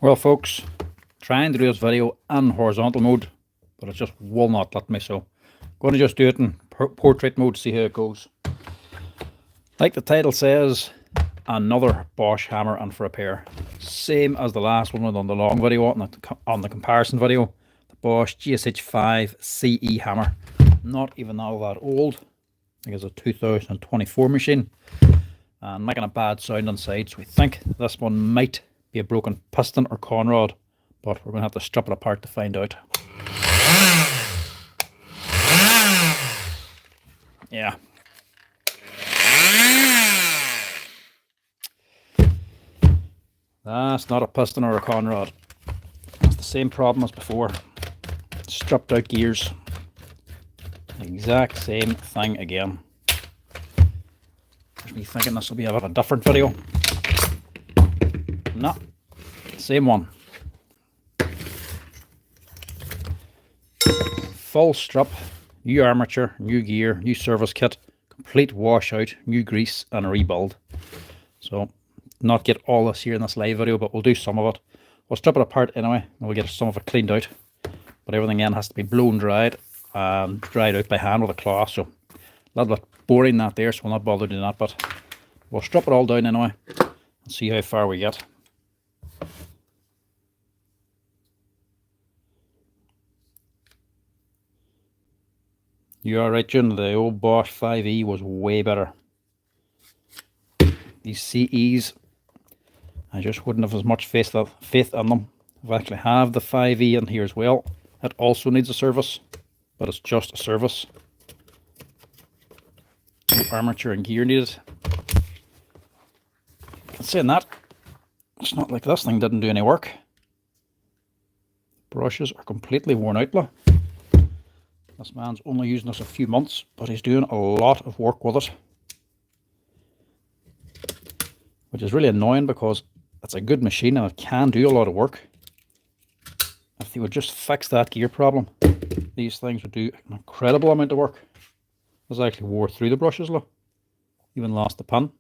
Well folks, trying to do this video in horizontal mode, but it just will not let me, so I'm going to just do it in portrait mode, see how it goes. Like the title says, another Bosch hammer and for repair. Same as the last one on the long video, on the comparison video. The Bosch GSH5 CE hammer. Not even all that old. I think it's a 2024 machine. And making a bad sound inside, so we think this one might be a broken piston or Conrod, but we're going to have to strip it apart to find out. Yeah. That's not a piston or a Conrod. It's the same problem as before. Stripped out gears. Exact same thing again. There's me thinking this will be a bit of a different video. No, same one. Full strip, new armature, new gear, new service kit, complete washout, new grease and a rebuild. So, not get all this here in this live video, but we'll do some of it. We'll strip it apart anyway, and we'll get some of it cleaned out. But everything in has to be blown dried and dried out by hand with a cloth. So, a little bit boring that there, so we'll not bother doing that, but we'll strip it all down anyway and see how far we get. You are right, June. The old Bosch 5E was way better. These CEs, I just wouldn't have as much faith in them. I actually have the 5E in here as well. It also needs a service, but it's just a service. No armature and gear needed. And saying that, it's not like this thing didn't do any work. Brushes are completely worn out. Look. This man's only using this a few months, but he's doing a lot of work with it. Which is really annoying because it's a good machine and it can do a lot of work. If they would just fix that gear problem, these things would do an incredible amount of work. This actually wore through the brushes, look. Even lost the pin.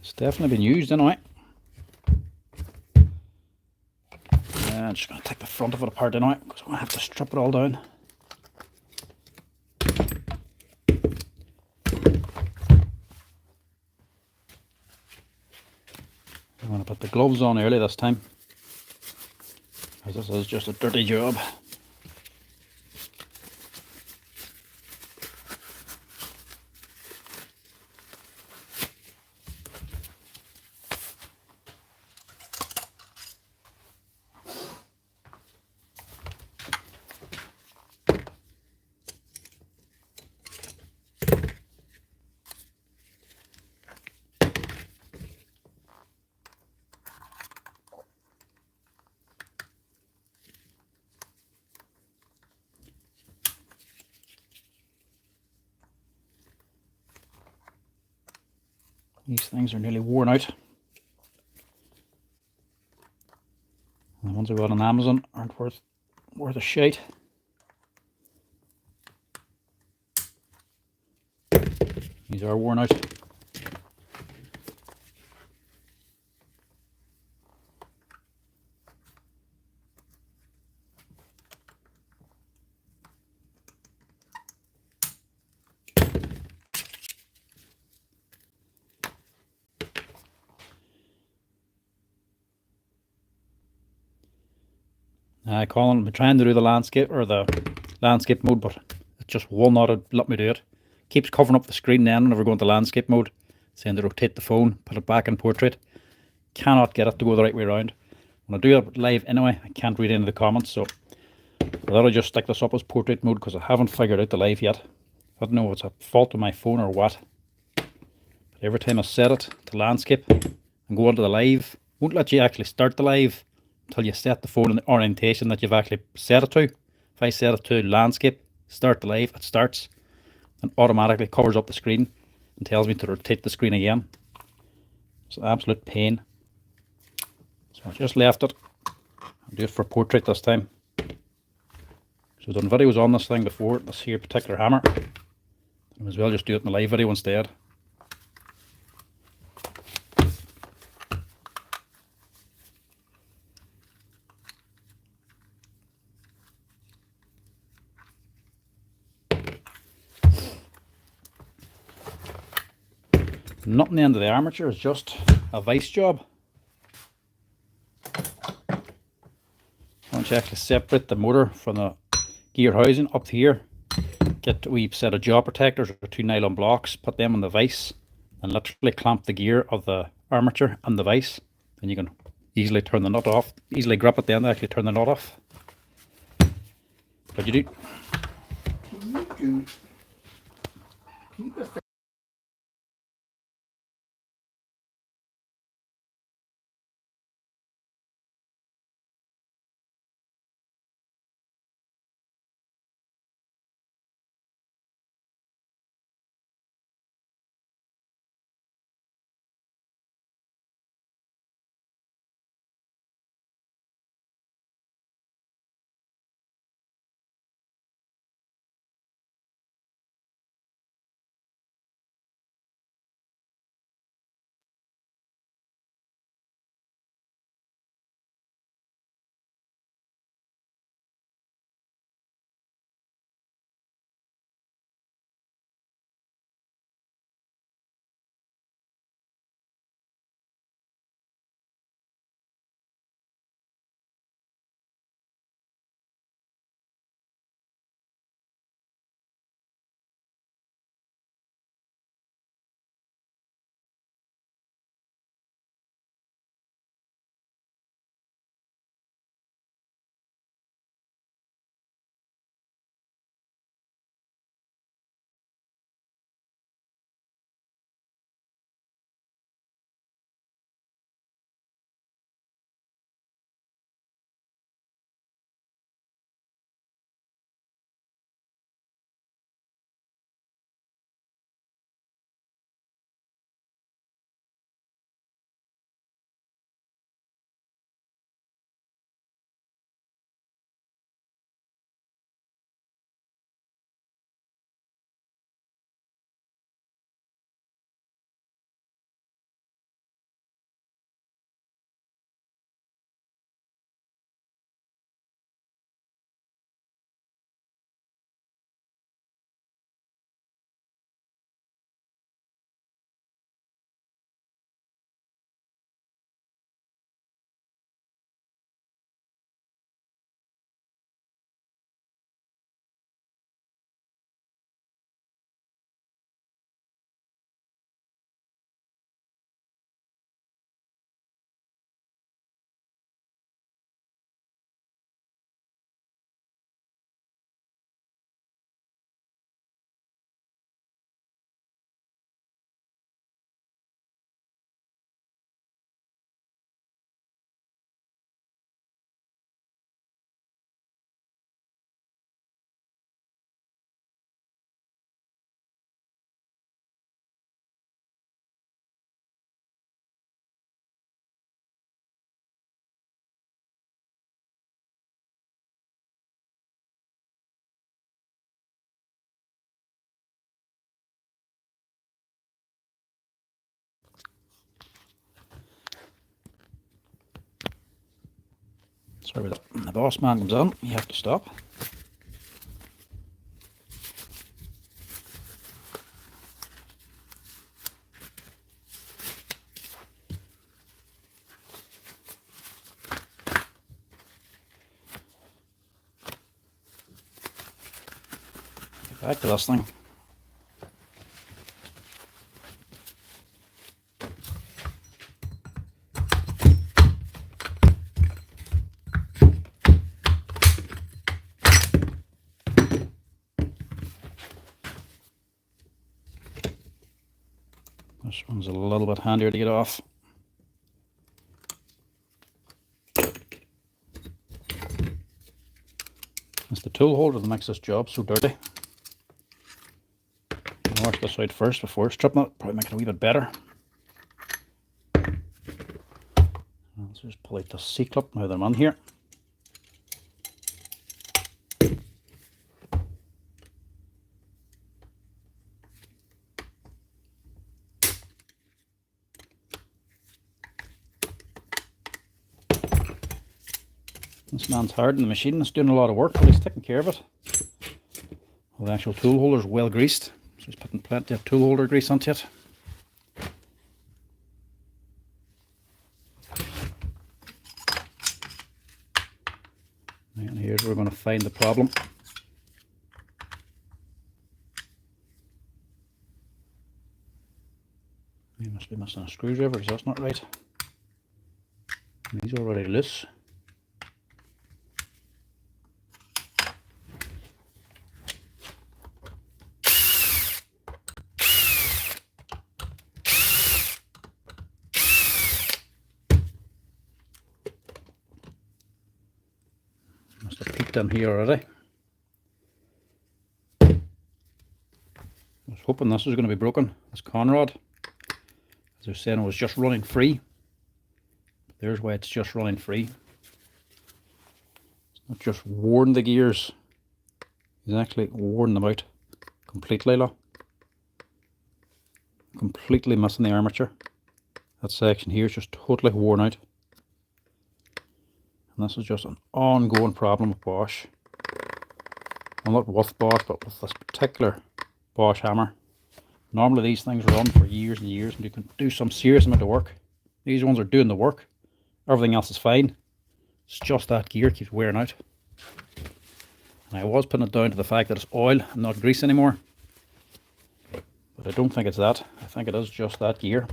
It's definitely been used anyway. I'm just going to take the front of it apart anyway, because I'm going to have to strip it all down. I'm going to put the gloves on early this time, because this is just a dirty job. These things are nearly worn out. And the ones I got on Amazon aren't worth a shite. These are worn out. Colin, I'm trying to do the landscape mode, but it just will not let me do it. Keeps covering up the screen then whenever going to landscape mode, saying to rotate the phone, put it back in portrait. Cannot get it to go the right way around. When I do it live anyway, I can't read any of the comments, so I thought I'd just stick this up as portrait mode because I haven't figured out the live yet. I don't know if it's a fault of my phone or what. But every time I set it to landscape and go onto the live, won't let you actually start the live until you set the phone in the orientation that you've actually set it to. If I set it to landscape, start the live, it starts and automatically covers up the screen and tells me to rotate the screen again. It's an absolute pain. So I just left it I'll do it for portrait this time. So I've done videos on this thing before, this here particular hammer. I might as well just do it in a live video instead. Nothing the end of the armature, is just a vice job. I want to actually separate the motor from the gear housing up to here. Get a wee set of jaw protectors or 2 nylon blocks, put them on the vise, and literally clamp the gear of the armature and the vise. Then you can easily turn the nut off, easily grab at the end and actually turn the nut off. But you do. Sorry about that. When the boss man comes on, you have to stop. Get back to this thing. This one's a little bit handier to get off. It's the tool holder that makes this job so dirty. I'll wash this out first before stripping it, probably make it a wee bit better. Let's just pull out the C-clip now that I'm on here. This man's hard in the machine. It's doing a lot of work, but he's taking care of it. Well, the actual tool holder is well greased, so he's putting plenty of tool holder grease onto it. And here's where we're going to find the problem. He must be missing a screwdriver because that's not right. And he's already loose. Must have peeked in here already. I was hoping this was going to be broken, this Conrod. As I was saying, it was just running free. But there's why it's just running free. It's not just worn the gears. He's actually worn them out completely. Look. Completely missing the armature. That section here is just totally worn out. And this is just an ongoing problem with Bosch. Well, not with Bosch, but with this particular Bosch hammer. Normally these things run for years and years and you can do some serious amount of work. These ones are doing the work. Everything else is fine. It's just that gear keeps wearing out. And I was putting it down to the fact that it's oil and not grease anymore. But I don't think it's that. I think it is just that gear.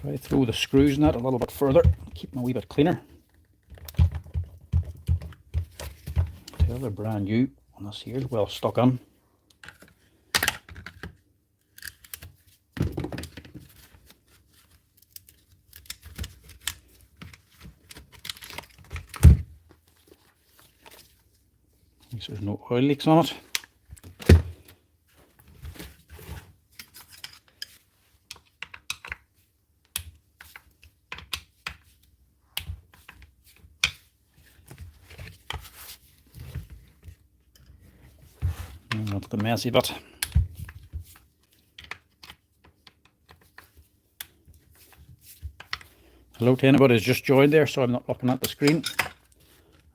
Try throw the screws in that a little bit further, keep them a wee bit cleaner. Tell they're brand new, and this here is well stuck on. At least there's no oil leaks on it. Not the messy bit. Hello to anybody who's just joined there, so I'm not looking at the screen. I'm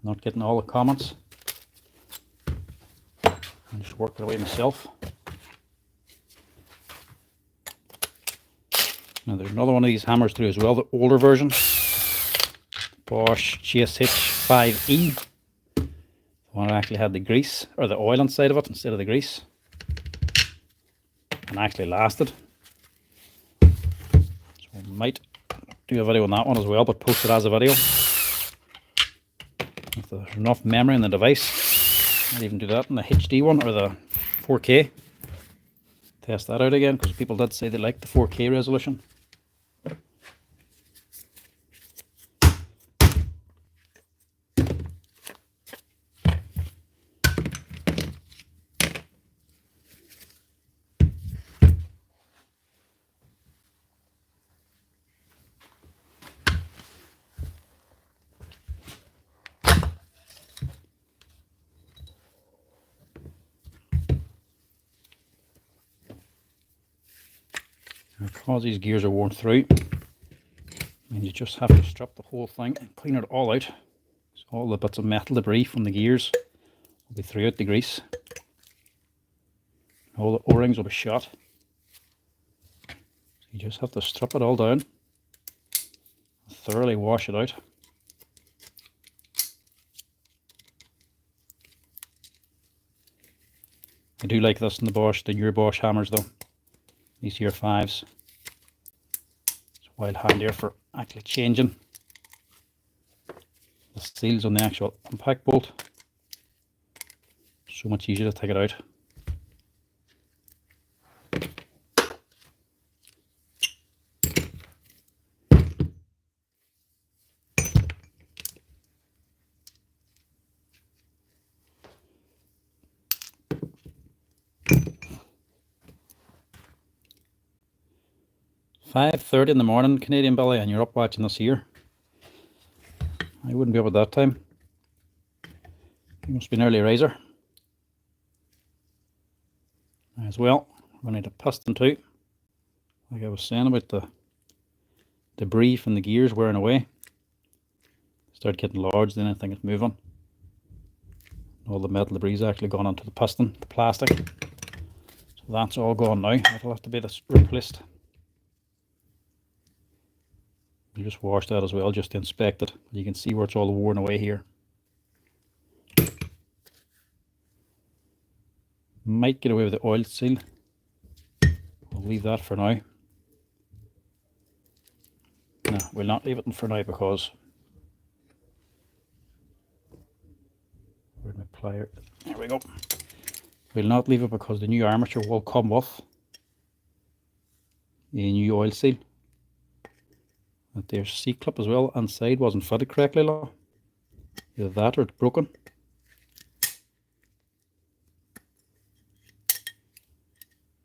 not getting all the comments. I'm just working away myself. Now there's another one of these hammers through as well, the older version. Bosch GSH 5E. The one that actually had the grease, or the oil inside of it instead of the grease. And actually lasted. So I might do a video on that one as well, but post it as a video. If there's enough memory in the device, I'll even do that in the HD one, or the 4K. Test that out again, because people did say they liked the 4K resolution. Because these gears are worn through, and you just have to strip the whole thing and clean it all out. So all the bits of metal debris from the gears will be throughout the grease. All the O-rings will be shot. So you just have to strip it all down, thoroughly wash it out. I do like this in the Bosch, the newer Bosch hammers though. These here 5s. It's wild handier for actually changing the seals on the actual impact bolt. So much easier to take it out. "5:30 in the morning, Canadian Billy, and you're up watching this here." I wouldn't be up at that time. You must be an early riser. As well, we need a piston too. Like I was saying about the debris from the gears wearing away. Start getting large, then I think it's moving. All the metal debris is actually gone onto the piston, the plastic. So that's all gone now. That'll have to be replaced. You just wash that as well, just to inspect it. You can see where it's all worn away here. Might get away with the oil seal. I'll leave that for now. No, we'll not leave it for now because where's my plier? There we go. We'll not leave it because the new armature will come with a new oil seal. And there's C-clip as well inside, wasn't fitted correctly. Either that or it's broken.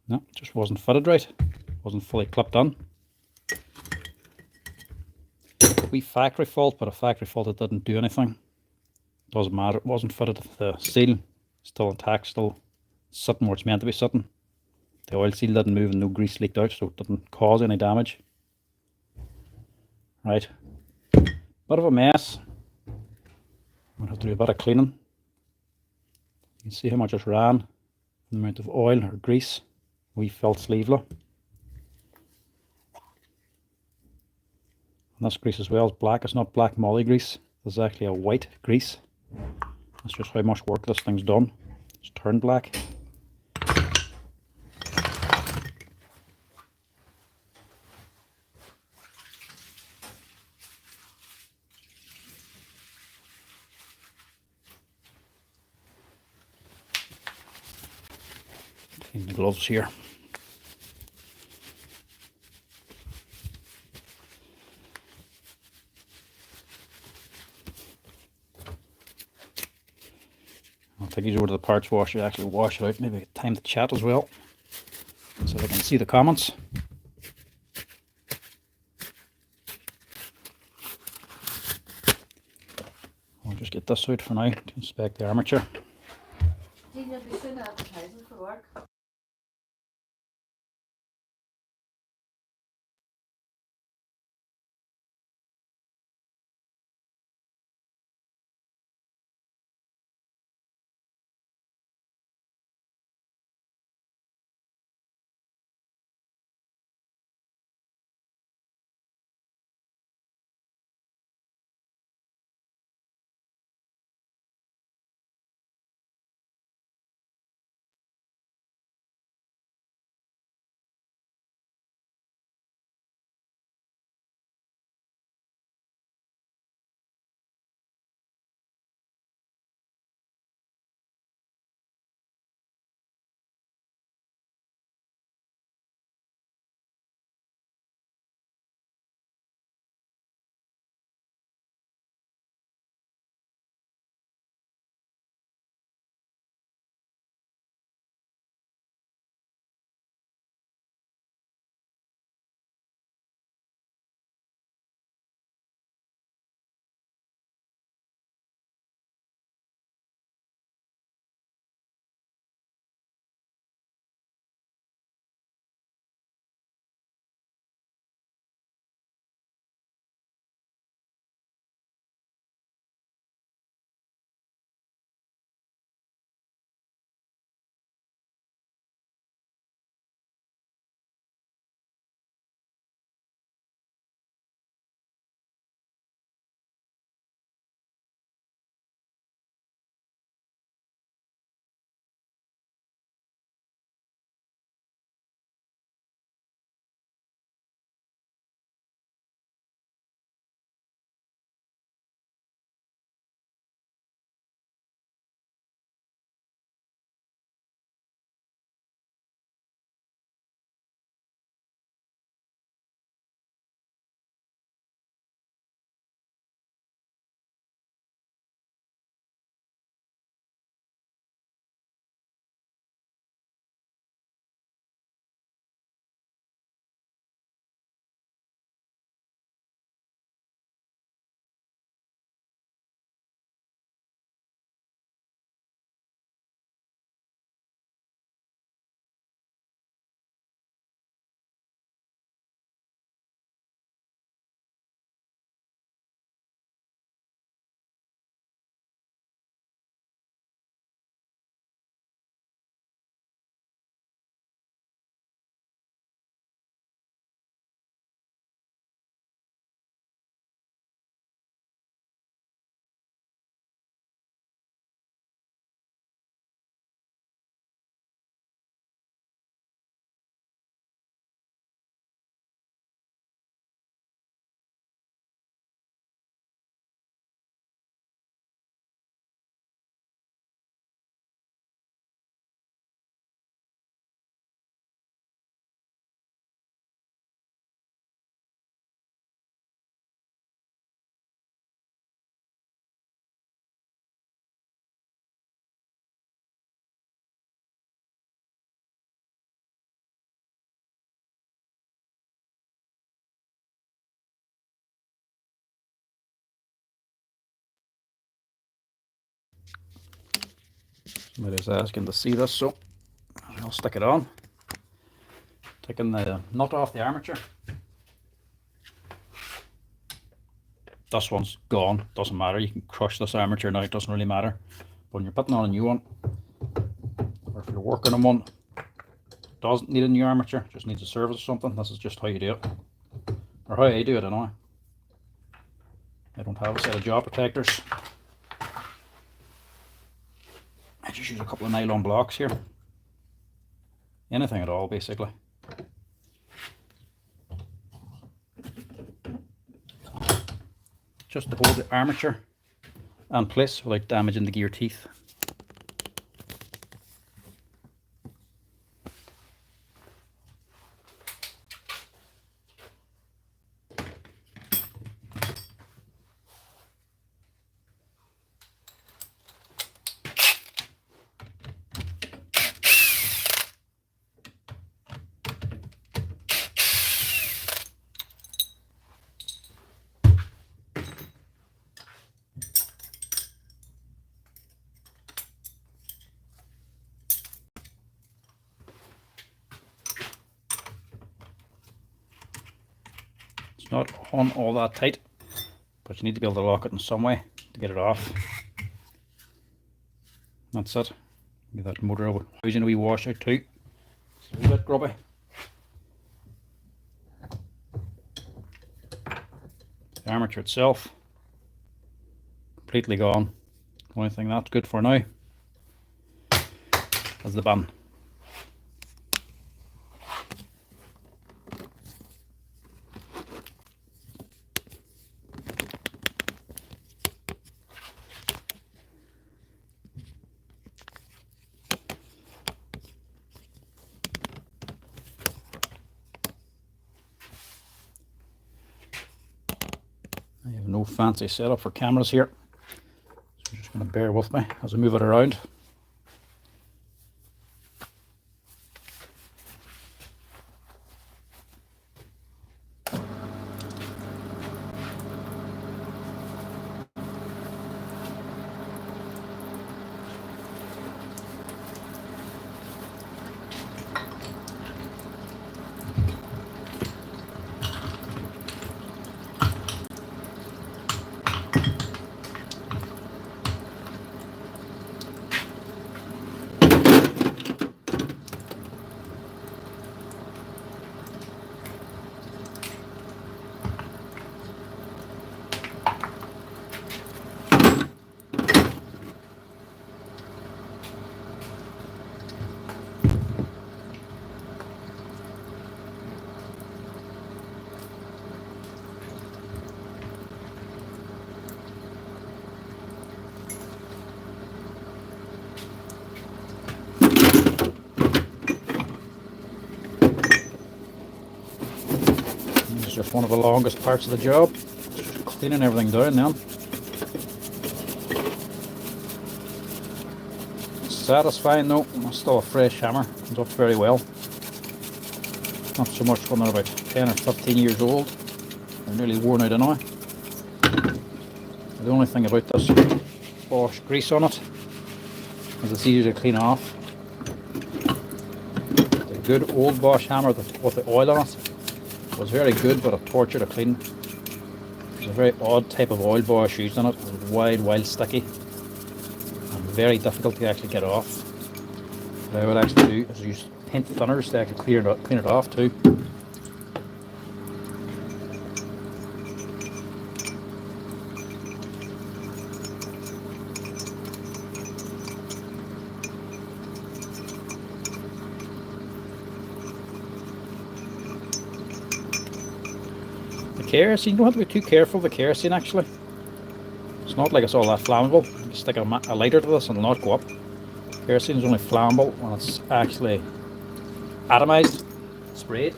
No, it just wasn't fitted right. Wasn't fully clipped on. Wee factory fault, but a factory fault that didn't do anything. Doesn't matter, it wasn't fitted. The seal still intact, still sitting where it's meant to be sitting. The oil seal didn't move and no grease leaked out, so it didn't cause any damage. Right, bit of a mess. I'm gonna have to do a bit of cleaning. You can see how much it ran, the amount of oil or grease. Wee felt sleeve. And this grease as well is black. It's not black molly grease. It's actually a white grease. That's just how much work this thing's done. It's turned black. Clean the gloves here. I'll take these over to the parts washer, actually wash it out, maybe get time to chat as well, so they can see the comments. I'll just get this out for now to inspect the armature. You'll be soon advertising for work. Somebody's asking to see this, so I'll stick it on. Taking the nut off the armature. This one's gone, doesn't matter. You can crush this armature now, it doesn't really matter. But when you're putting on a new one, or if you're working on one, doesn't need a new armature, just needs a service or something, this is just how you do it. Or how I do it anyway. I don't have a set of jaw protectors. I just use a couple of nylon blocks here. Anything at all, basically. Just to hold the armature in place without damaging the gear teeth. It's not on all that tight, but you need to be able to lock it in some way to get it off. That's it. Get that motor housing a wee wash out too. It's a wee bit grubby. The armature itself, completely gone. The only thing that's good for now is the bun. I have no fancy setup for cameras here, so you're just going to bear with me as I move it around. Just one of the longest parts of the job, just cleaning everything down now. Satisfying though, it's still a fresh hammer, comes up very well. Not so much when they're about 10 or 15 years old, they're nearly worn out anyway. The only thing about this Bosch grease on it is it's easy to clean off. The good old Bosch hammer with the oil on it was very good, but a torture to clean. There's a very odd type of oil Bosch used on it. It was wide, wild, sticky, and very difficult to actually get off. What I would actually do is use paint thinners to actually clean it off too. Kerosene, you don't have to be too careful with the kerosene actually. It's not like it's all that flammable. You stick a lighter to this and it'll not go up. Kerosene is only flammable when it's actually atomized, sprayed.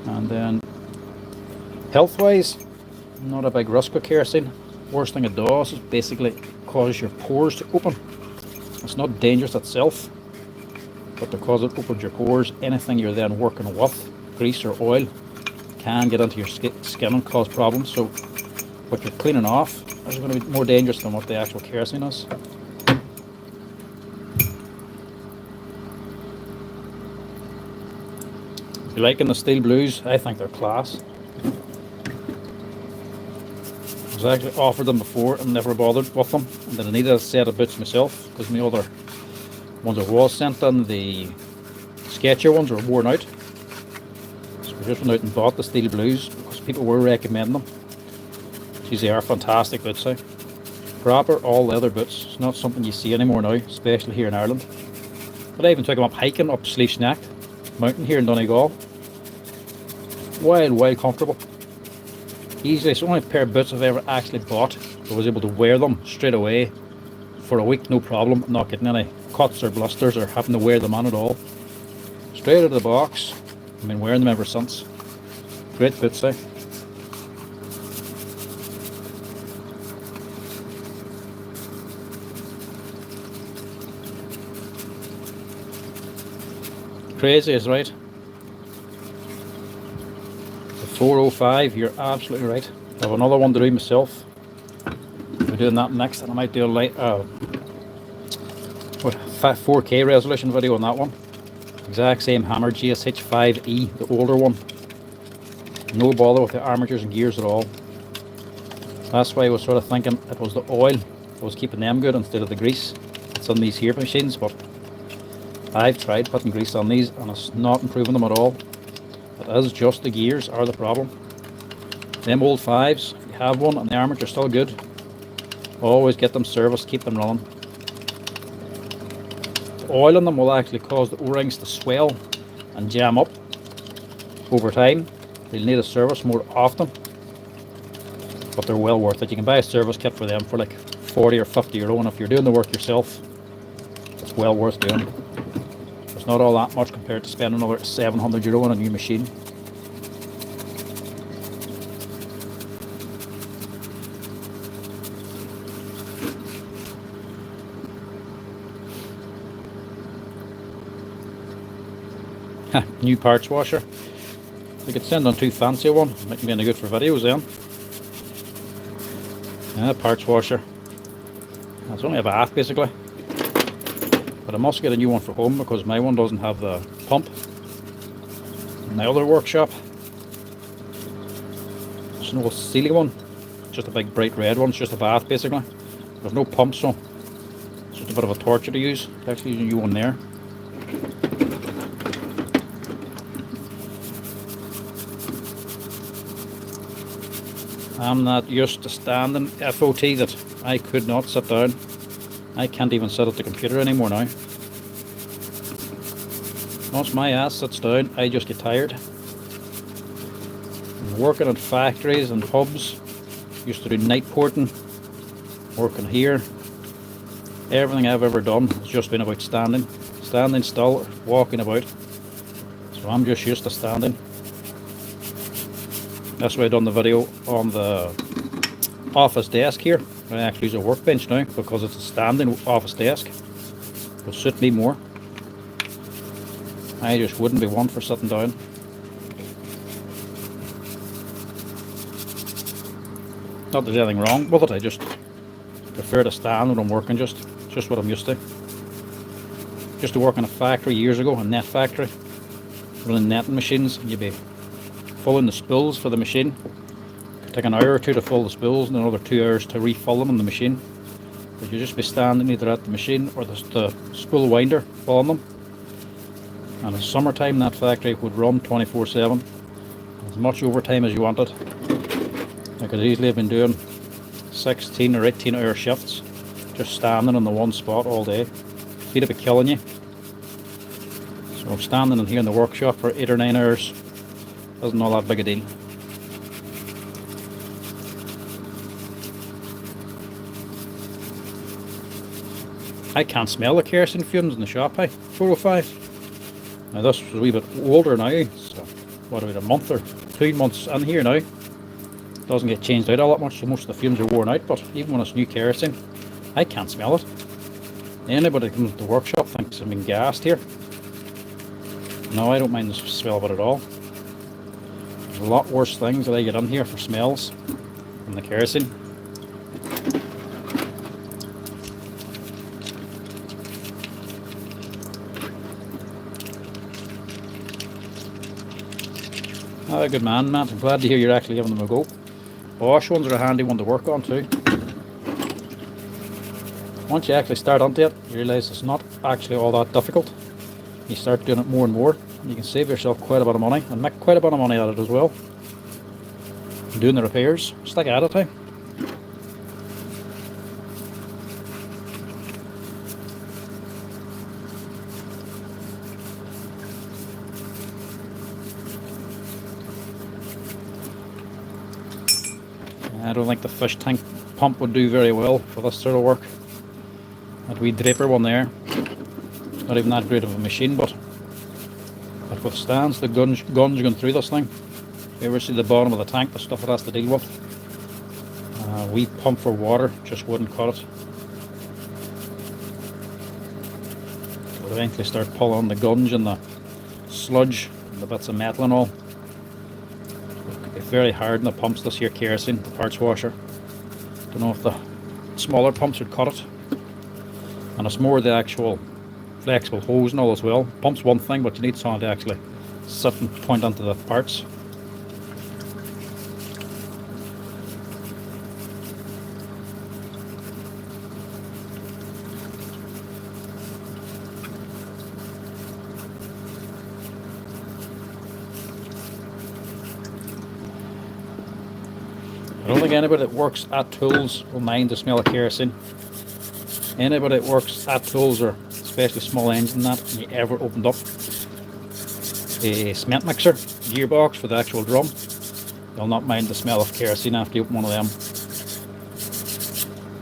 And then health wise, not a big risk with kerosene. Worst thing it does is basically cause your pores to open. It's not dangerous itself, but because it opens your pores, anything you're then working with, grease or oil, can get into your skin and cause problems. So what you're cleaning off is going to be more dangerous than what the actual kerosene is. If you're liking the steel blues, I think they're class. I was actually offered them before and never bothered with them, and then I needed a set of boots myself because my other ones I was sent in, the Sketcher ones, were worn out. So I just went out and bought the steel blues because people were recommending them. Geez, they are fantastic boots, eh? Proper all leather boots. It's not something you see anymore now, especially here in Ireland. But I even took them up hiking up Sleeve Mountain here in Donny Gaul. Wild comfortable. Easily, it's the only pair of boots I've ever actually bought. I was able to wear them straight away for a week, no problem, not getting any cuts or blisters or having to wear them on at all. Straight out of the box. I've been wearing them ever since. Great boots, eh? Crazy is right. The 405, you're absolutely right. I have another one to do myself. I'll be doing that next, and I might do a light 4K resolution video on that one. Exact same hammer, GSH5E, the older one. No bother with the armatures and gears at all. That's why I was sort of thinking it was the oil that was keeping them good instead of the grease. It's on these here machines, but I've tried putting grease on these and it's not improving them at all. It is just the gears are the problem. Them old 5s, if you have one and the armature's still good, always get them serviced, keep them running. The oil in them will actually cause the O-rings to swell and jam up over time. They'll need a service more often, but they're well worth it. You can buy a service kit for them for like 40 or 50 euro, and if you're doing the work yourself, it's well worth doing. It's not all that much compared to spending another 700 euro on a new machine. New parts washer. We could send on too fancy one, might be any good for videos then. Parts washer. It's only a bath basically. But I must get a new one for home because my one doesn't have the pump. In my other workshop, it's an old Sealy one, just a big bright red one, it's just a bath basically. There's no pump, so it's just a bit of a torture to use. Actually use a new one there. I'm not used to standing FOT that I could not sit down. I can't even sit at the computer anymore now. Once my ass sits down, I just get tired. Working at factories and pubs, used to do night porting, working here. Everything I've ever done has just been about standing. Standing still, or walking about. So I'm just used to standing. That's why I done the video on the office desk here. I actually use a workbench now because it's a standing office desk. It'll suit me more. I just wouldn't be one for sitting down. Not that there's anything wrong with it, I just prefer to stand when I'm working, just what I'm used to. Used to work in a factory years ago, a net factory, running netting machines, and you'd be filling the spools for the machine. It'd take an hour or two to fill the spools and another 2 hours to refill them in the machine. But you'd just be standing either at the machine or the spool winder filling them. And in summertime that factory would run 24/7. As much overtime as you wanted. I could easily have been doing 16 or 18 hour shifts just standing in the one spot all day. Feet would be killing you. So I'm standing in here in the workshop for 8 or 9 hours. Isn't all that big a deal. I can't smell the kerosene fumes in the shop, 405. Now this was a wee bit older now, so what about a month or 2 months in here now. Doesn't get changed out all that much, so most of the fumes are worn out, but even when it's new kerosene, I can't smell it. Anybody that comes to the workshop thinks I've been gassed here. No, I don't mind the smell of it at all. There's a lot worse things that I get in here for smells than the kerosene. Oh, good man, Matt. I'm glad to hear you're actually giving them a go. Bosch ones are a handy one to work on too. Once you actually start onto it, you realise it's not actually all that difficult. You start doing it more and more, and you can save yourself quite a bit of money, and make quite a bit of money at it as well. Doing the repairs, just like at a time. I don't think the fish tank pump would do very well for this sort of work. That wee draper one there, not even that great of a machine, but it withstands the guns going through this thing. If you ever see the bottom of the tank, the stuff it has to deal with, we pump for water just wouldn't cut it. We'll eventually start pulling the gunge and the sludge and the bits of metal and all. It's very hard in the pumps this here kerosene, the parts washer. Don't know if the smaller pumps would cut it. And it's more the actual flexible hose and all as well. Pump's one thing, but you need someone to actually sit and point onto the parts. I don't think anybody that works at tools will mind the smell of kerosene. Anybody that works at tools, or especially small engines and that, and you ever opened up a cement mixer, gearbox for the actual drum, you'll not mind the smell of kerosene after you open one of them.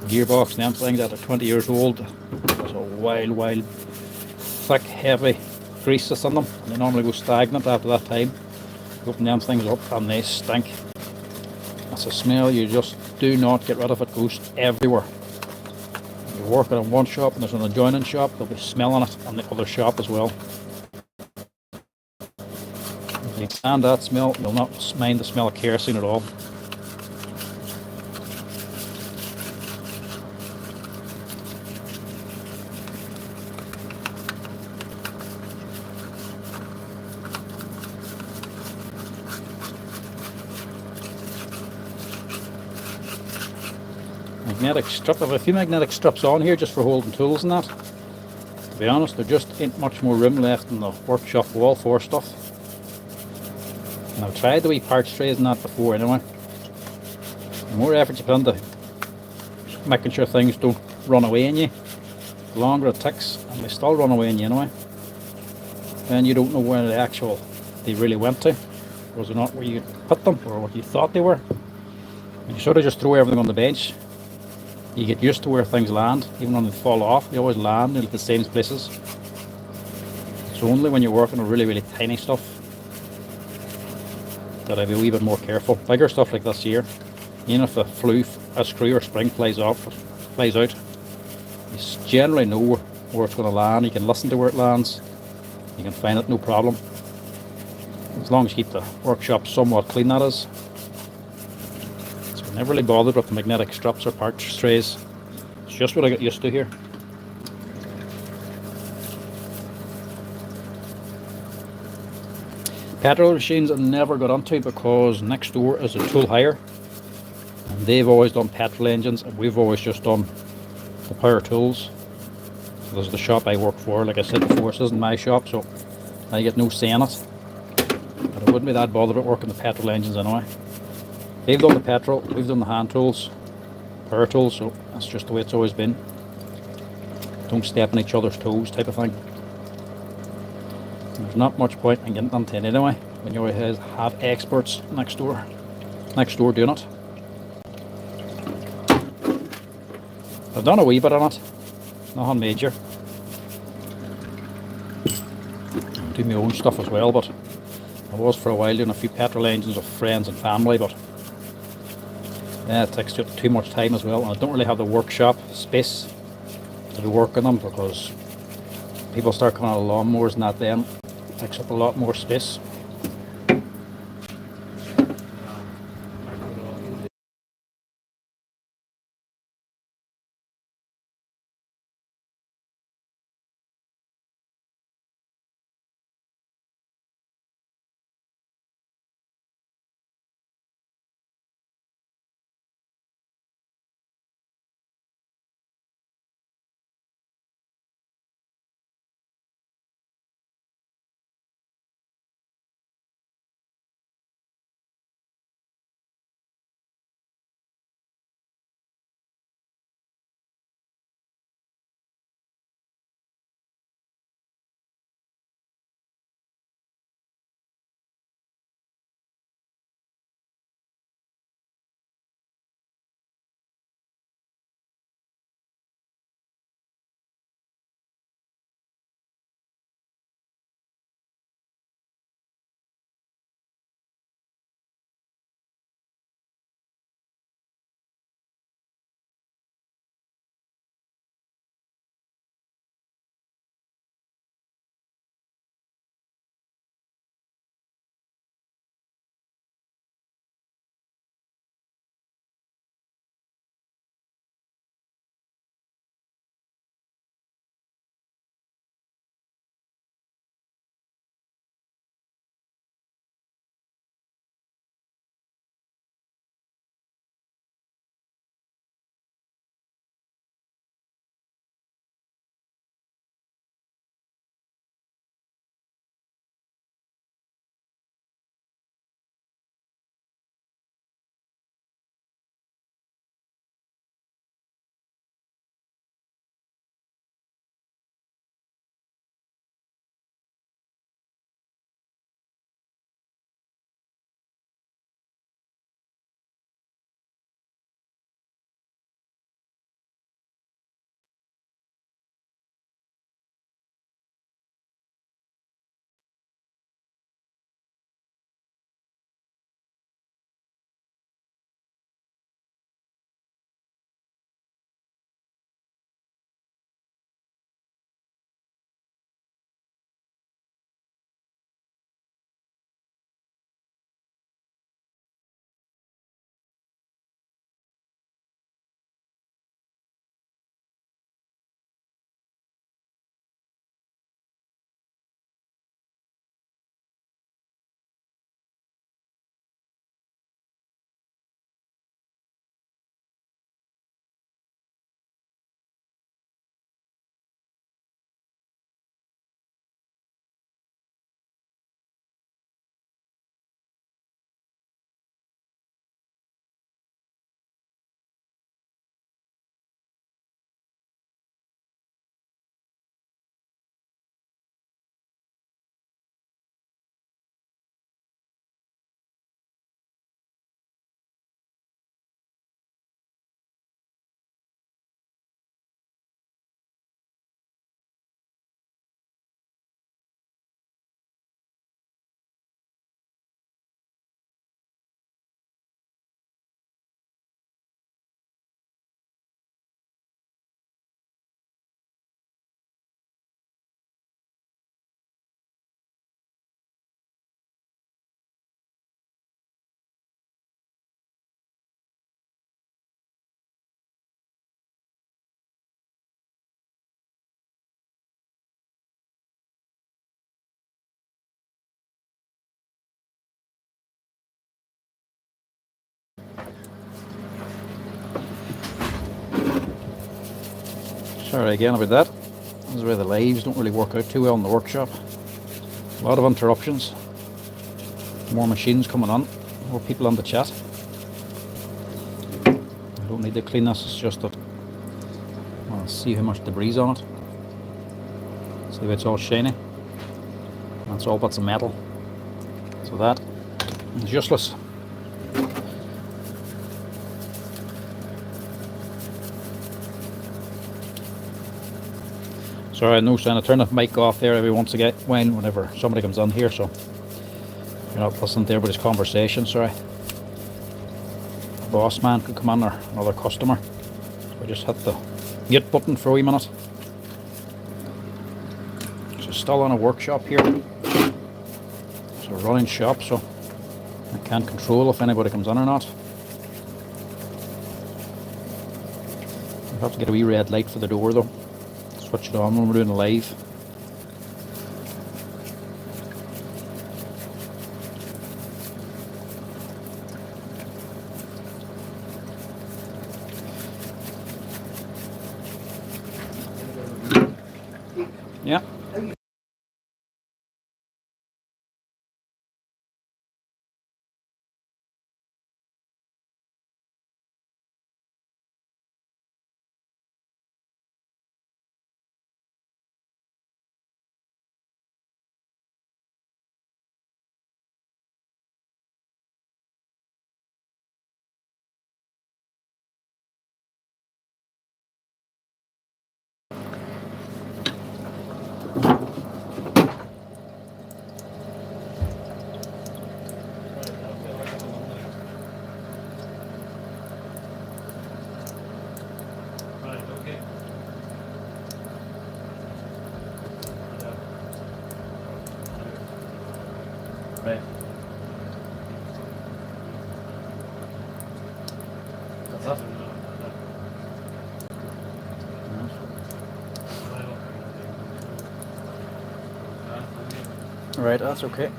Gearbox and them things that are 20 years old, there's a wild, thick, heavy grease that's in them, and they normally go stagnant after that time. You open them things up and they stink. That's a smell you just do not get rid of. It goes everywhere. You're working in one shop and there's an adjoining shop, they'll be smelling it on the other shop as well. If you stand that smell, you'll not mind the smell of kerosene at all. Magnetic strip. I have a few magnetic strips on here just for holding tools and that. To be honest, there just ain't much more room left in the workshop wall for stuff. And I've tried the wee parts trays and that before anyway. The more effort you put into making sure things don't run away on you, the longer it takes, and they still run away on you anyway. And you don't know where they really went to. Was it not where you put them, or what you thought they were? And you sort of just throw everything on the bench. You get used to where things land, even when they fall off, they always land in the same places. So only when you're working with really tiny stuff that I'd be a wee bit more careful. Bigger stuff like this here, even if a screw or spring flies off, flies out, you generally know where it's going to land. You can listen to where it lands, you can find it no problem. As long as you keep the workshop somewhat clean, that is. Never really bothered with the magnetic strips or parts trays. It's just what I got used to here. Petrol machines I never got onto because next door is a tool hire, and they've always done petrol engines, and we've always just done the power tools. So this is the shop I work for. Like I said before, this isn't my shop, so I get no say in it. But I wouldn't be that bothered about working the petrol engines anyway. They've done the petrol, we've done the hand tools, power tools, so that's just the way it's always been. Don't step on each other's toes type of thing. There's not much point in getting into it anyway, when you always have experts next door doing it. I've done a wee bit on it, nothing major. I do my own stuff as well, but I was for a while doing a few petrol engines with friends and family, but yeah, it takes too much time as well, and I don't really have the workshop space to be working them because people start coming out of lawnmowers and that, then it takes up a lot more space. Sorry again about that. This is where the lives don't really work out too well in the workshop. A lot of interruptions. More machines coming on. More people on the chat. I don't need to clean this, it's just that I want to see how much debris on it. See if it's all shiny. That's all bits of metal. So that is useless. Sorry, no saying I turn the mic off there every once again whenever somebody comes on here, so you're not listening to everybody's conversation. Sorry. A boss man could come on, or another customer. So I just hit the mute button for a wee minute. So still in a workshop here. It's a running shop, so I can't control if anybody comes on or not. I have to get a wee red light for the door though. Switch it on when we're doing a live. Yeah. Right. That's it. Right, that's okay.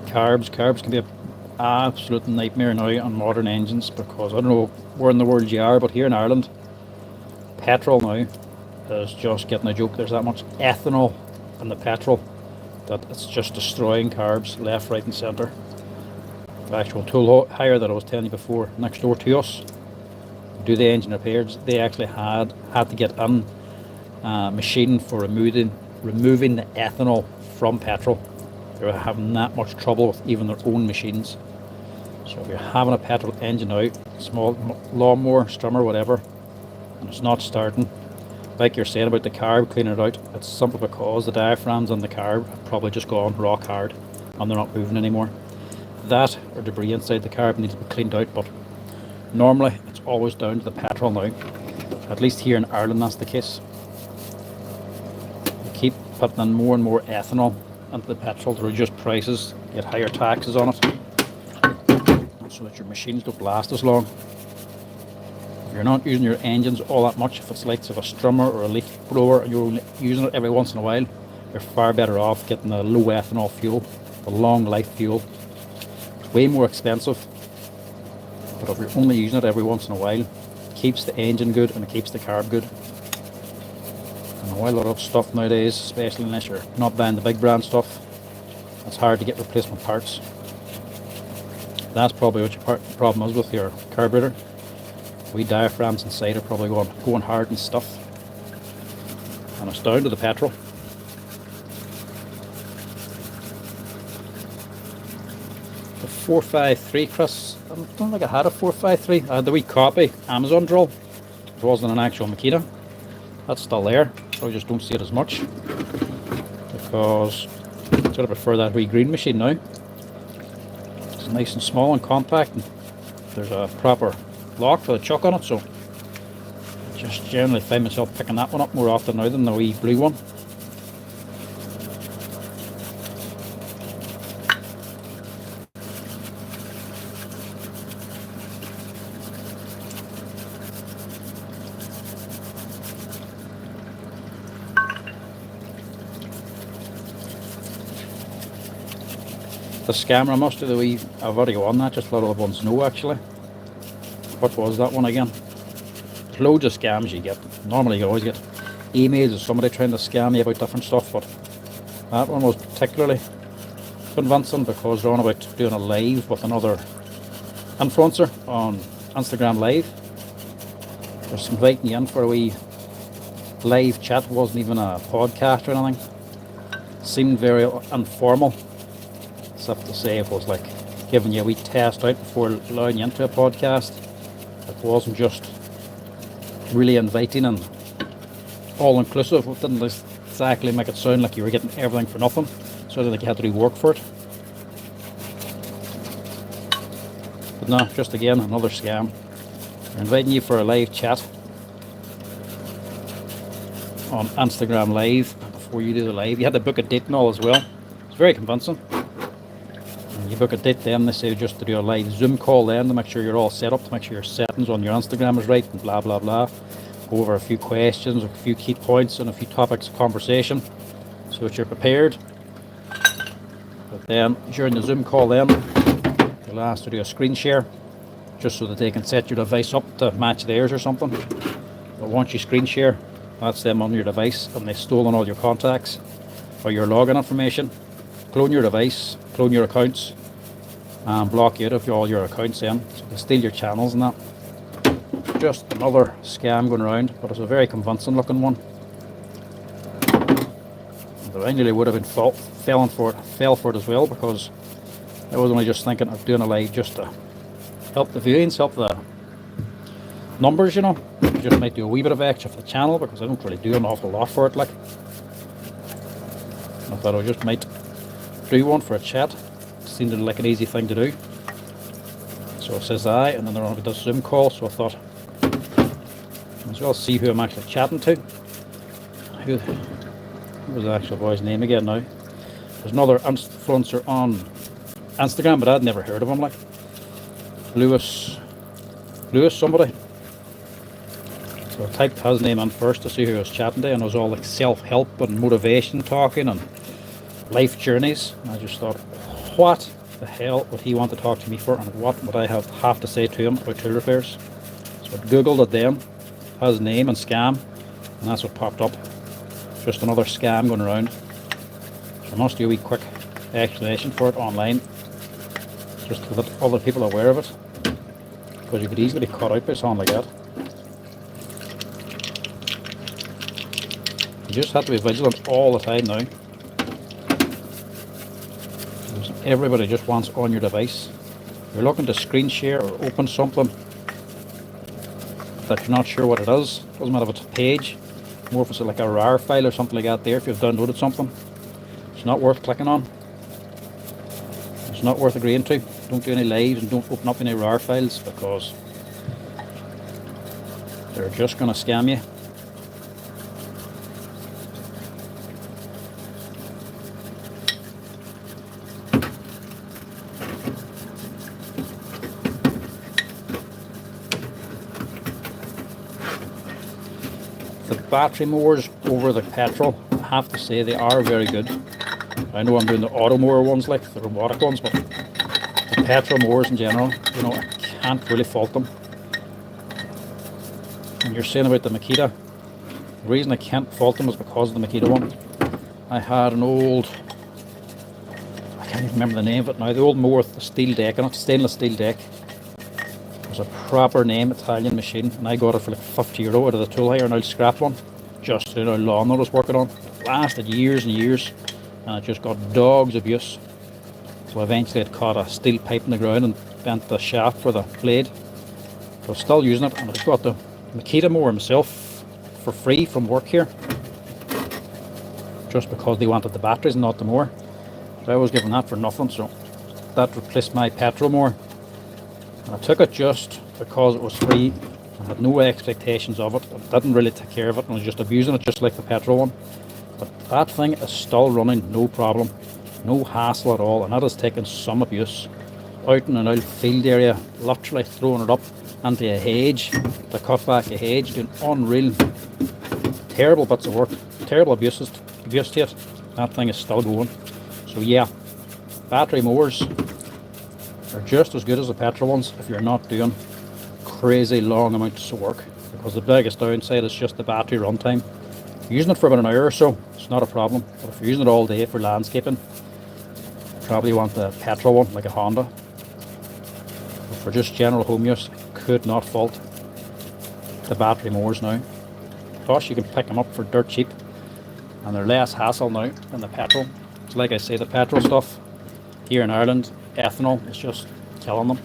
Carbs can be an absolute nightmare now on modern engines, because I don't know where in the world you are, but here in Ireland, petrol now is just getting a joke. There's that much ethanol in the petrol that it's just destroying carbs left, right and centre. The actual tool hire that I was telling you before, next door to us, do the engine repairs, they actually had to get in a machine for removing the ethanol from petrol. They were having that much trouble with even their own machines. So if you're having a petrol engine out, small lawnmower, strimmer, whatever, and it's not starting, like you're saying about the carb, cleaning it out, it's simply because the diaphragms on the carb have probably just gone rock hard and they're not moving anymore. That or debris inside the carb needs to be cleaned out, but normally it's always down to the petrol now. At least here in Ireland that's the case. They keep putting in more and more ethanol into the petrol to reduce prices, get higher taxes on it, so that your machines don't last as long. If you're not using your engines all that much, if it's like a strimmer or a leaf blower and you're only using it every once in a while, you're far better off getting the low ethanol fuel, the long life fuel. It's way more expensive, but if you're only using it every once in a while, it keeps the engine good and it keeps the carb good. And a lot of stuff nowadays, especially unless you're not buying the big brand stuff, it's hard to get replacement parts. That's probably what your problem is with your carburetor. We diaphragms inside are probably going hard and stuff, and it's down to the petrol. The 453, Chris, I don't think I had a 453. I had the wee copy Amazon drill. It wasn't an actual Makita. That's still there. I just don't see it as much, because I sort of prefer that wee green machine now. It's nice and small and compact and there's a proper lock for the chuck on it, so just generally find myself picking that one up more often now than the wee blue one. The scammer, I must do the wee, I've already on that, just let all the ones know actually. What was that one again? There's loads of scams you get. Normally you always get emails of somebody trying to scam you about different stuff, but that one was particularly convincing because they're on about doing a live with another influencer on Instagram Live. Just inviting you in for a wee live chat. It wasn't even a podcast or anything. Seemed very informal. Except to say it was like giving you a wee test out before allowing you into a podcast. It wasn't just really inviting and all inclusive. It didn't exactly make it sound like you were getting everything for nothing. It sounded like you had to do work for it. But no, just again another scam. They're inviting you for a live chat on Instagram Live. Before you do the live, you had to book a date and all as well. It's very convincing. You book a date, then they say just to do a live Zoom call then to make sure you're all set up, to make sure your settings on your Instagram is right and blah blah blah. Go over a few questions, a few key points and a few topics of conversation so that you're prepared. But then during the Zoom call then you'll ask to do a screen share just so that they can set your device up to match theirs or something. But once you screen share, that's them on your device and they've stolen all your contacts or your login information. Clone your device, clone your accounts and block you out of all your accounts then, so they steal your channels and that. Just another scam going around, but it's a very convincing looking one. And I nearly would have been fell for it as well, because I was only just thinking of doing a live just to help the viewings, help the numbers, you know. Just might do a wee bit of extra for the channel because I don't really do an awful lot for it, like. I thought I just might do one for a chat. It seemed like an easy thing to do. So it says aye, and then they're on with the Zoom call, so I thought as well see who I'm actually chatting to. Who was the actual boy's name again now? There's another influencer on Instagram, but I'd never heard of him, like Lewis somebody. So I typed his name in first to see who I was chatting to, and it was all like self-help and motivation talking and life journeys. And I just thought, what the hell would he want to talk to me for, and what would I have to say to him about tool repairs? So I googled it then, his name and scam, and that's what popped up. Just another scam going around. So I must do a wee quick explanation for it online, just so that other people are aware of it, because you could easily be caught out by something like that. You just have to be vigilant all the time now. Everybody just wants on your device. You're looking to screen share or open something that you're not sure what it is. Doesn't matter if it's a page, more if it's like a RAR file or something like that there. If you've downloaded something, it's not worth clicking on. It's not worth agreeing to. Don't do any lives and don't open up any RAR files, because they're just going to scam you. Battery mowers over the petrol, I have to say they are very good. I know I'm doing the auto mower ones, like the robotic ones, but the petrol mowers in general, you know, I can't really fault them. And you're saying about the Makita, the reason I can't fault them is because of the Makita one. I had an old, I can't even remember the name of it now, the old mower with the steel deck on it, stainless steel deck. A proper name Italian machine, and I got it for like €50 out of the tool hire, an old scrap one, just you know, lawn I was working on. It lasted years and years, and it just got dog's abuse. So eventually it caught a steel pipe in the ground and bent the shaft for the blade. So I'm still using it, and I've got the Makita mower myself for free from work here, just because they wanted the batteries and not the mower. So I was given that for nothing, so that replaced my petrol mower. And I took it just because it was free. I had no expectations of it. I didn't really take care of it, and I was just abusing it just like the petrol one. But that thing is still running, no problem. No hassle at all, and that has taken some abuse. Out in an old field area, literally throwing it up into a hedge to cut back a hedge, doing unreal, terrible bits of work, terrible abuse to it. That thing is still going. So yeah, battery mowers are just as good as the petrol ones if you're not doing crazy long amounts of work, because the biggest downside is just the battery runtime. Using it for about an hour or so, it's not a problem, but if you're using it all day for landscaping, you probably want the petrol one, like a Honda. But for just general home use, could not fault the battery mowers now. Plus you can pick them up for dirt cheap, and they're less hassle now than the petrol. So like I say, the petrol stuff here in Ireland, ethanol is just killing them.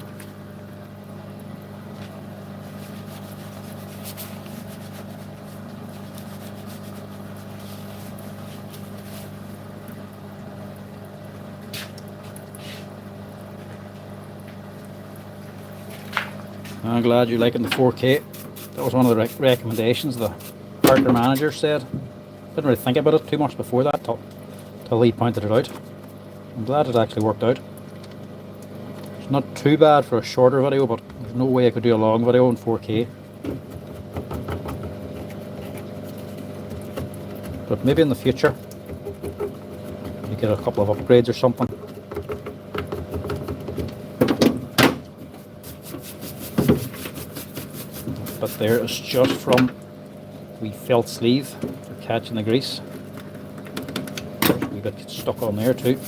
I'm glad you're liking the 4K. That was one of the recommendations the partner manager said. Didn't really think about it too much before that till he pointed it out. I'm glad it actually worked out. It's not too bad for a shorter video, but there's no way I could do a long video in 4K. But maybe in the future, you get a couple of upgrades or something. But there is just from the felt sleeve for catching the grease. There's a wee bit stuck on there too.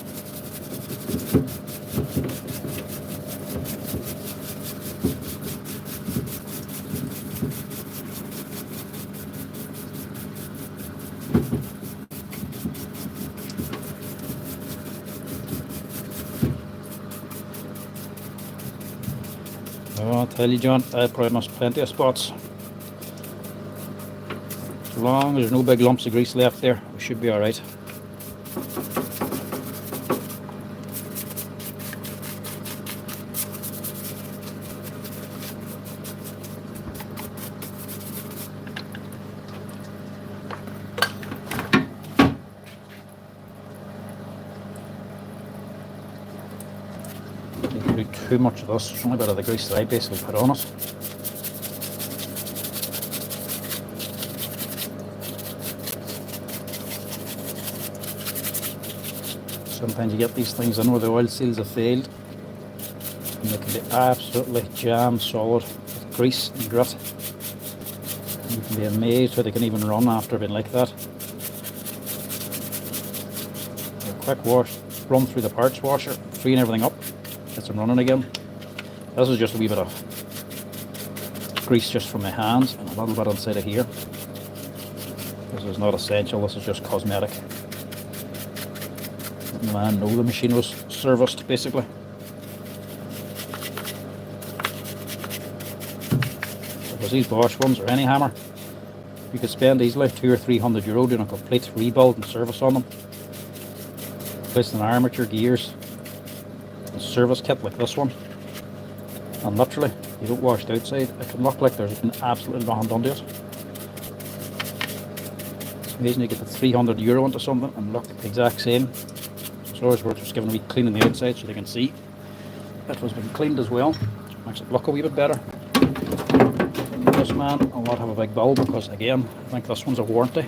Oh, I'll tell you, John, I promised plenty of spots. As long as there's no big lumps of grease left there, we should be alright. Don't do too much of this, there's only a bit of the grease that I basically put on it. Sometimes you get these things in where the oil seals have failed, and they can be absolutely jam solid with grease and grit. You can be amazed how they can even run after being like that. A quick wash, run through the parts washer, freeing everything up, gets them running again. This is just a wee bit of grease just from my hands and a little bit inside of here. This is not essential, this is just cosmetic. The man know the machine was serviced basically. Because these Bosch ones, or any hammer, you could spend easily €200 or €300 doing a complete rebuild and service on them. Piston armature, gears, and service kit like this one. And literally, you don't wash the outside, it can look like there's been absolutely nothing done to it. It's amazing you get the €300 into something and look the exact same. So it's worth just giving a wee clean on the outside so they can see it was been cleaned as well. Makes it look a wee bit better. This man will not have a big bill because again, I think this one's a warranty.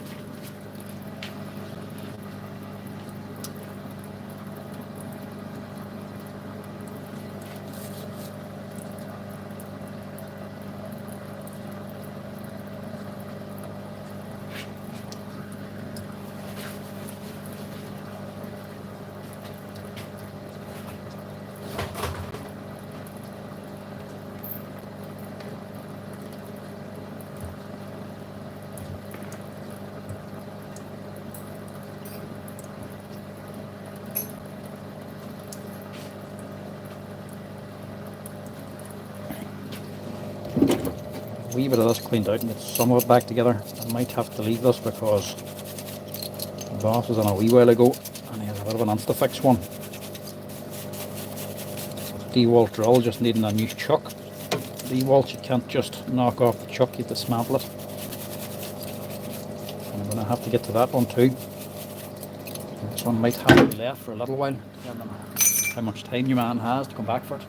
A wee bit of this cleaned out and get some of it back together. I might have to leave this because the Bosch was on a wee while ago and he has a bit of an Instafix one. Dewalt drill just needing a new chuck. Dewalt, you can't just knock off the chuck, you dismantle it. And I'm going to have to get to that one too. This one might have to be left for a little while, depending on how much time your man has to come back for it.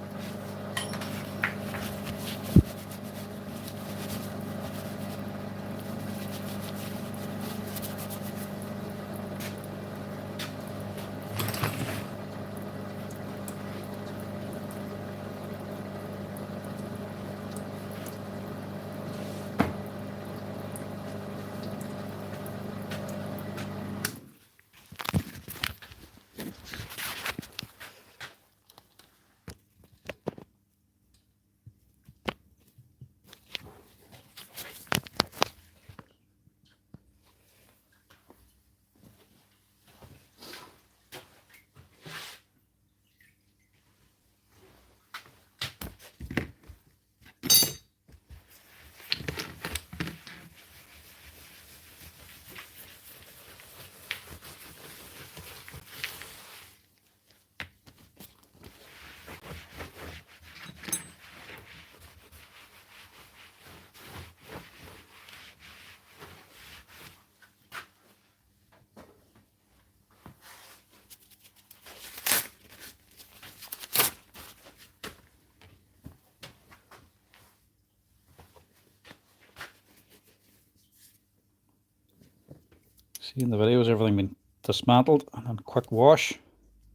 See in the videos everything been dismantled and then quick wash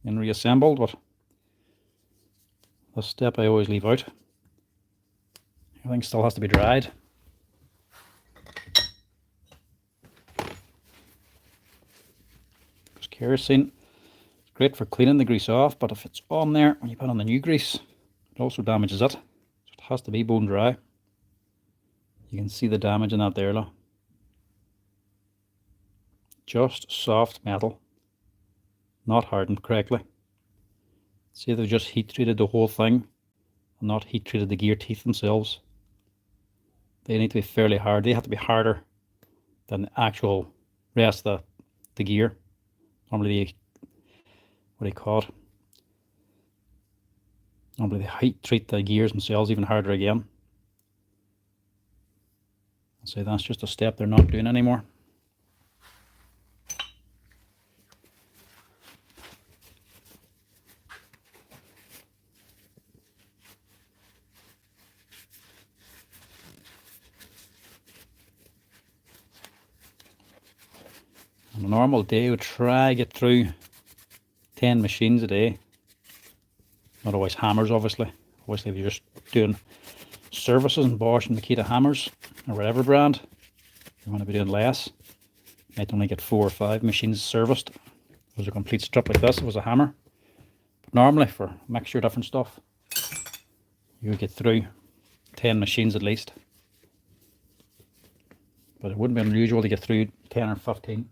and reassembled, but this step I always leave out. Everything still has to be dried. Because kerosene is great for cleaning the grease off, but if it's on there when you put on the new grease, it also damages it. So it has to be bone dry. You can see the damage in that there, look. Just soft metal, not hardened correctly. See, they've just heat treated the whole thing and not heat treated the gear teeth themselves. They need to be fairly hard. They have to be harder than the actual rest of the gear. Normally they, what do you call it? Normally they heat treat the gears themselves even harder again. So that's just a step they're not doing anymore. On a normal day, we try to get through 10 machines a day. Not always hammers, obviously. Obviously, if you're just doing services and Bosch and Makita hammers, or whatever brand, you want to be doing less. You might only get 4 or 5 machines serviced. If it was a complete strip like this, it was a hammer. But normally, for a mixture of different stuff, you would get through 10 machines at least. But it wouldn't be unusual to get through 10 or 15.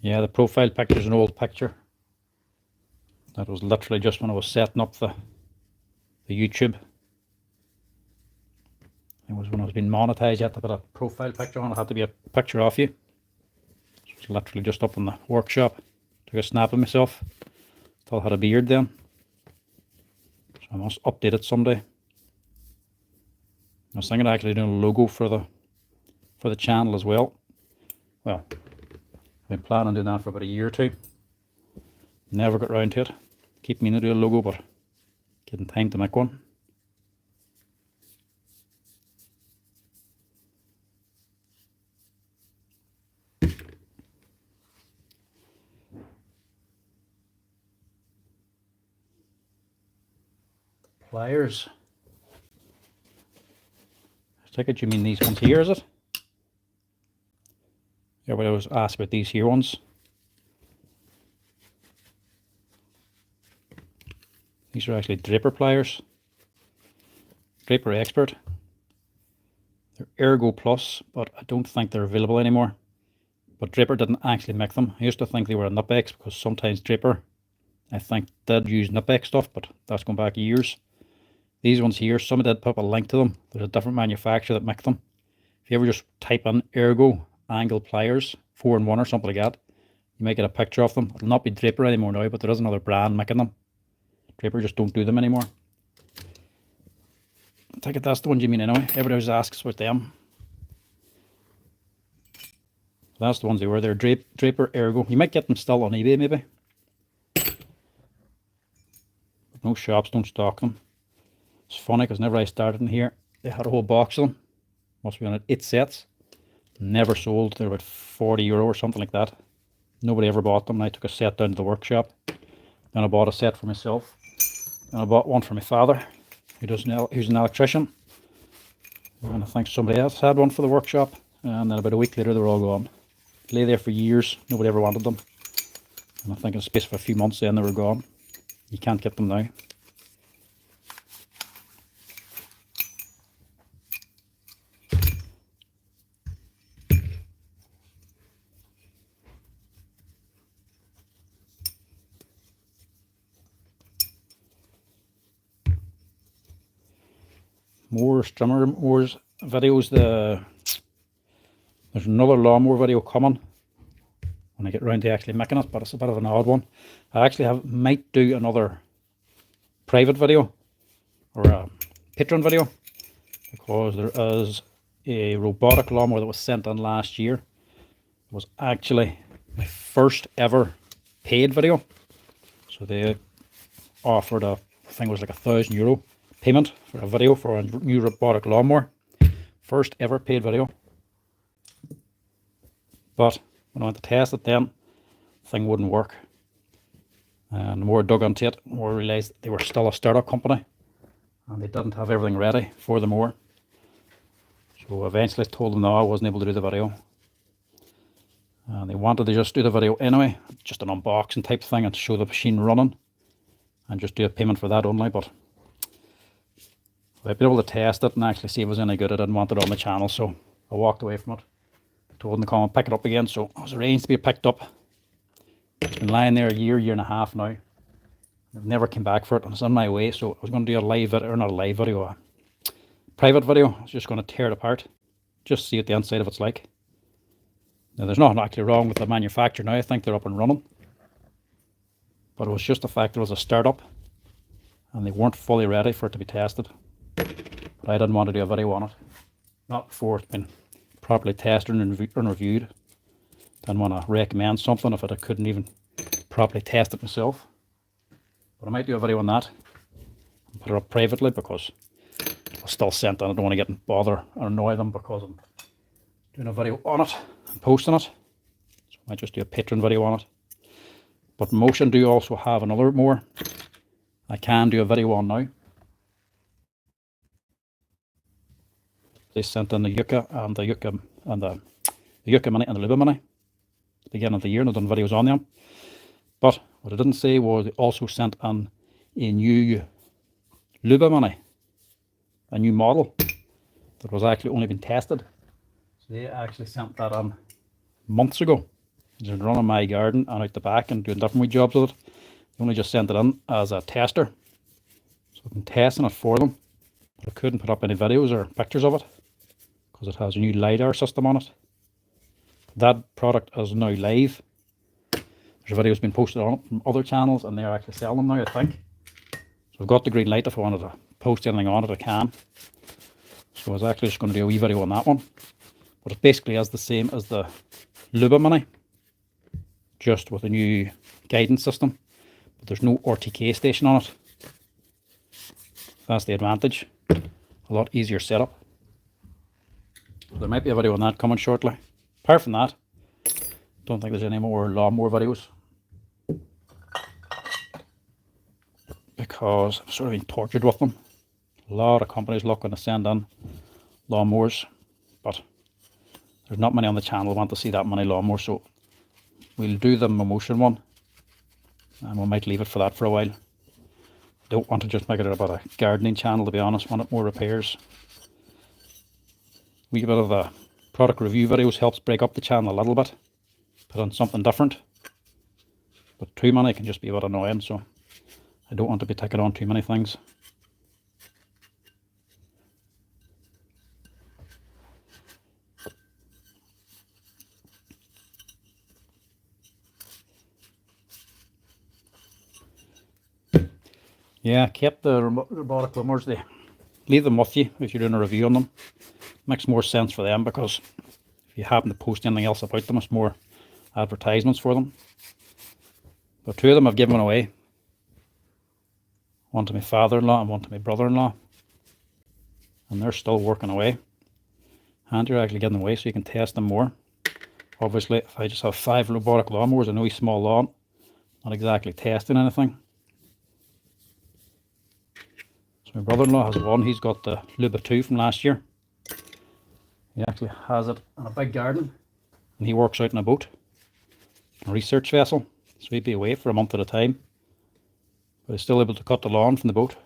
Yeah, the profile picture is an old picture. That was literally just when I was setting up the YouTube. It was when I was being monetized, you had to put a profile picture on. It had to be a picture of you. It was literally just up in the workshop. Took a snap of myself. Still had a beard then. So I must update it someday. I was thinking of actually doing a logo for the channel as well. Well, I've been planning on doing that for about a year or two. Never got round to it. Keep meaning to do a logo, but getting time to make one. Pliers. I take it you mean these ones here, is it? Everybody always asks about these here ones. These are actually Draper pliers. Draper Expert. They're Ergo Plus, but I don't think they're available anymore. But Draper didn't actually make them. I used to think they were a Nutbex because sometimes Draper, I think, did use Nutbex stuff, but that's going back years. These ones here, somebody did put up a link to them. There's a different manufacturer that makes them. If you ever just type in Ergo angle pliers 4-in-1 or something like that, you might get a picture of them. It'll not be Draper anymore now, but there is another brand making them. Draper just don't do them anymore. I think that's the ones you mean anyway. Everybody always asks about them. That's the ones they were. They're Draper Ergo. You might get them still on eBay maybe. But no shops don't stock them. It's funny because whenever I started in here, they had a whole box of them. Must be on it 8 sets. Never sold. They're about €40 or something like that. Nobody ever bought them. I took a set down to the workshop. Then I bought a set for myself. And I bought one for my father, who's an electrician. And I think somebody else had one for the workshop. And then about a week later, they were all gone. Lay there for years. Nobody ever wanted them. And I think in the space of a few months then they were gone. You can't get them now. More trimmer mowers videos. There's another lawnmower video coming when I get round to actually making it, but it's a bit of an odd one. I actually might do another private video or a Patreon video, because there is a robotic lawnmower that was sent in last year. It was actually my first ever paid video. So they offered I think it was like €1,000 payment for a video for a new robotic lawnmower. First ever paid video. But when I went to test it then, the thing wouldn't work. And the more I dug into it, the more I realised they were still a startup company. And they didn't have everything ready for the mower. So eventually I told them no, I wasn't able to do the video. And they wanted to just do the video anyway, just an unboxing type thing and show the machine running. And just do a payment for that only, but I've been able to test it and actually see if it was any good. I didn't want it on the channel, so I walked away from it. I told them to come and pick it up again, so it was arranged to be picked up. It's been lying there a year and a half now. I've never came back for it, and it's on my way, so I was going to do a live video, or not a live video, a private video. I was just going to tear it apart, just see what the inside of it's like. Now, there's nothing actually wrong with the manufacturer now. I think they're up and running. But it was just the fact it was a startup, and they weren't fully ready for it to be tested. But I didn't want to do a video on it. Not before it's been properly tested and reviewed. Didn't want to recommend something if I couldn't even properly test it myself. But I might do a video on that and put it up privately, because I'll still send it. I don't want to get in bother or annoy them because I'm doing a video on it and posting it. So I might just do a Patreon video on it. But Motion do also have another mower I can do a video on now. They sent in the Yucca and the Yucca Mini and the Luba Mini at the beginning of the year, and I've done videos on them. But what I didn't say was they also sent in a new Luba Mini, a new model that was actually only been tested. So they actually sent that in months ago. It's been running my garden and out the back and doing different wee jobs with it. They only just sent it in as a tester. So I've been testing it for them. But I couldn't put up any videos or pictures of it because it has a new LiDAR system on it. That product is now live. There's videos been posted on it from other channels, and they're actually selling them now, I think. So I've got the green light. If I wanted to post anything on it, I can. So I was actually just going to do a wee video on that one. But it basically is the same as the Luba Mini, just with a new guidance system. But there's no RTK station on it. That's the advantage. A lot easier setup. So there might be a video on that coming shortly. Apart from that, don't think there's any more lawnmower videos, because I've sort of been tortured with them. A lot of companies looking to send in lawnmowers, but there's not many on the channel who want to see that many lawnmowers, so we'll do the Motion one, and we might leave it for that for a while. Don't want to just make it about a gardening channel, to be honest. Want it more repairs. A wee bit of the product review videos helps break up the channel a little bit, put on something different. But too many can just be a bit annoying, so I don't want to be taking on too many things. Yeah, kept the robotic mowers. They leave them with you if you're doing a review on them. Makes more sense for them, because if you happen to post anything else about them, it's more advertisements for them. But two of them I've given away. One to my father-in-law and one to my brother-in-law. And they're still working away. Handier actually getting away so you can test them more. Obviously, if I just have 5 robotic lawnmowers and a wee small lawn, not exactly testing anything. So my brother-in-law has one. He's got the Luba 2 from last year. He actually has it in a big garden, and he works out in a boat, a research vessel. So he'd be away for a month at a time, but he's still able to cut the lawn from the boat.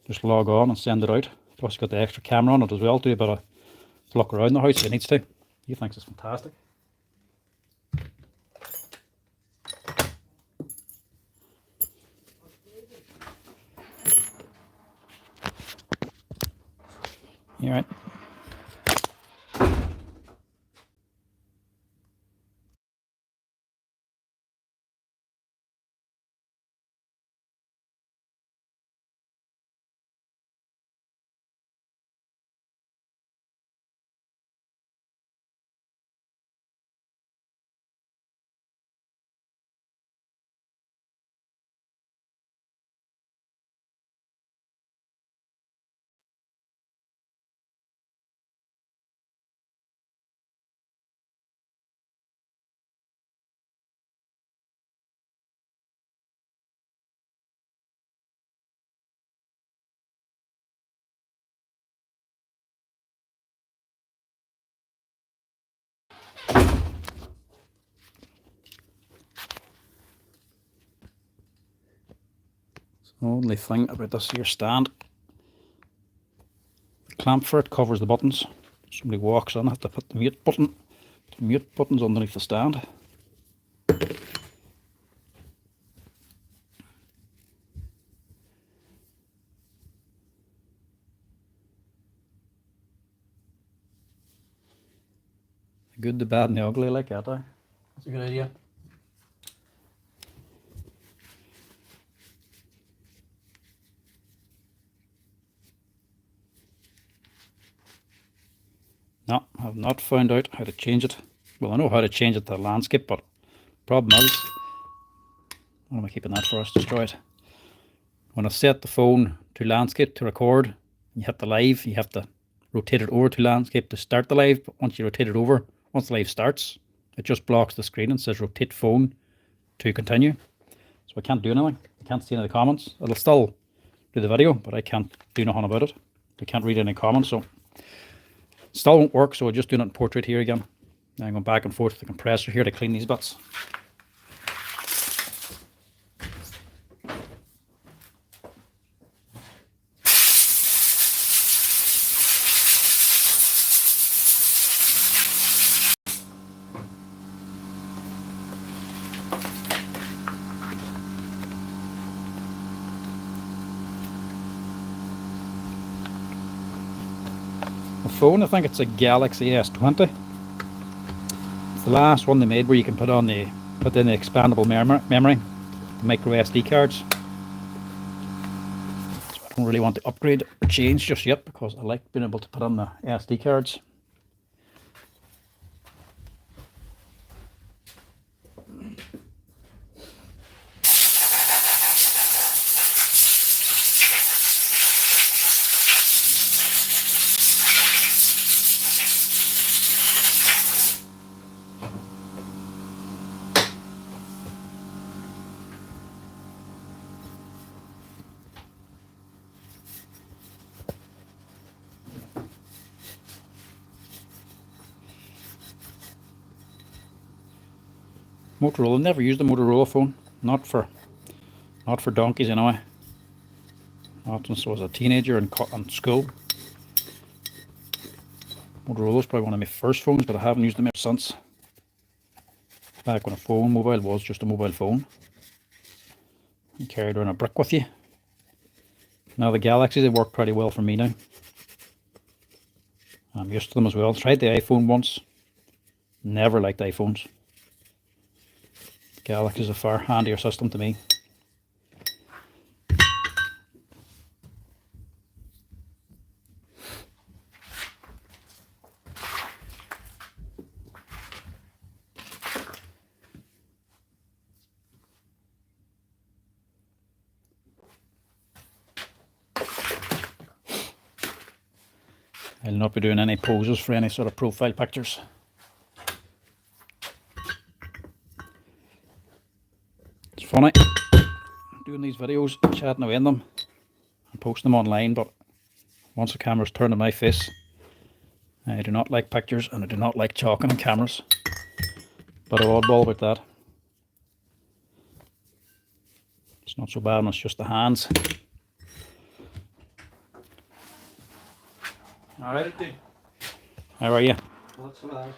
Just log on and send it out. Plus he's got the extra camera on it as well to do a bit of look around the house if he needs to. He thinks it's fantastic. You right? The only thing about this here stand, the clamp for it covers the buttons. If somebody walks on, I have to put the mute buttons underneath the stand. The good, the bad and the ugly, like that. That's a good idea. No, I've not found out how to change it. Well, I know how to change it to landscape, but problem is, what am I keeping that for? Let's destroy it. When I set the phone to landscape to record, you hit the live, you have to rotate it over to landscape to start the live. But once you rotate it over, once the live starts, it just blocks the screen and says rotate phone to continue. So I can't do anything. I can't see any of the comments. It'll still do the video, but I can't do nothing about it. I can't read any comments, so still won't work. So I'm just doing it in portrait here again. I'm going back and forth with the compressor here to clean these bits. The phone, I think it's a Galaxy S20. It's the last one they made where you can put in the expandable memory, the micro SD cards. So I don't really want to upgrade or change just yet, because I like being able to put on the SD cards. Motorola, never used a Motorola phone, not for donkeys anyway. Not since I was a teenager in school. Motorola's probably one of my first phones, but I haven't used them ever since. Back when a mobile was just a mobile phone. You carried around a brick with you. Now the Galaxies, they work pretty well for me now. I'm used to them as well. Tried the iPhone once. Never liked iPhones. Galaxy is a far handier system to me. I'll not be doing any poses for any sort of profile pictures. It's funny doing these videos, chatting away in them and posting them online, but once the camera's turned in my face, I do not like pictures and I do not like talking on cameras. But I'm oddball about that. It's not so bad when it's just the hands. Alright, dude. How are you? Not so bad.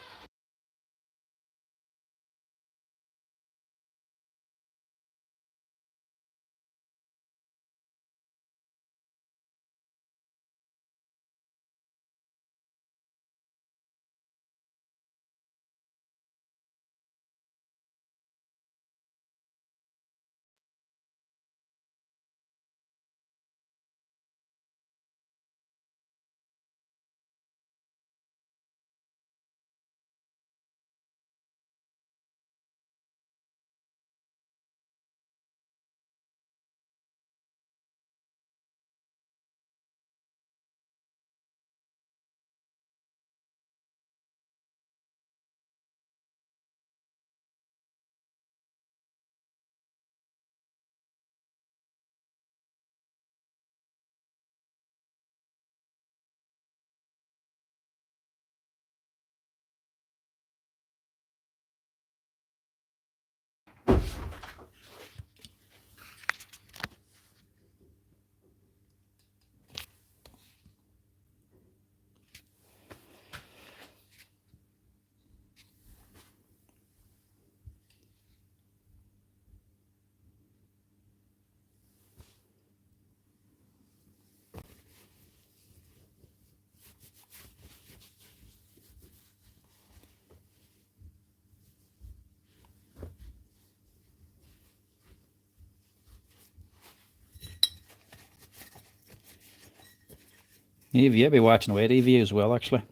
Evie, I'll be watching away at Evie as well, actually.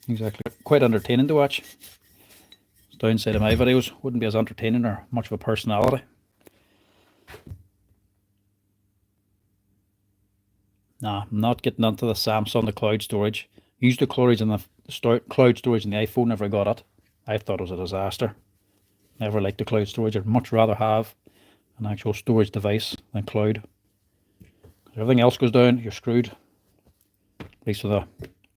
Exactly. Quite entertaining to watch. The downside of my videos wouldn't be as entertaining or much of a personality. Nah, I'm not getting into the Samsung, the cloud storage. Used the cloud cloud storage in the iPhone, never got it. I thought it was a disaster. Never liked the cloud storage. I'd much rather have an actual storage device than cloud. Everything else goes down, you're screwed. At least with a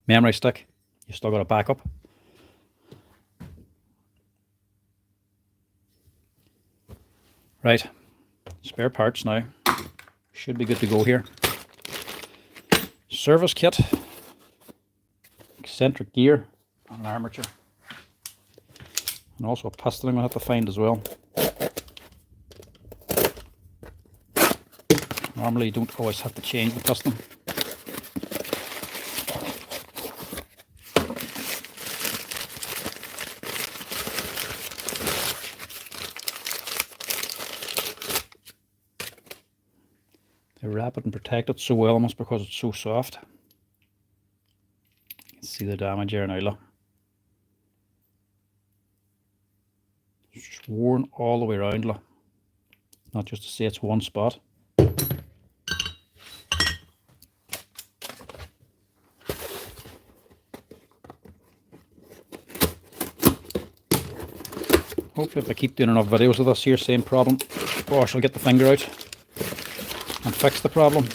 memory stick, you still got a backup. Right, spare parts now. Should be good to go here. Service kit, eccentric gear, and an armature. And also a piston I'm going to have to find as well. Normally you don't always have to change the piston. They wrap it and protect it so well almost because it's so soft. You can see the damage here now, look. It's just worn all the way around, look. Not just to say it's one spot. Hopefully if I keep doing enough videos of this here, same problem, Bosch will get the finger out and fix the problem.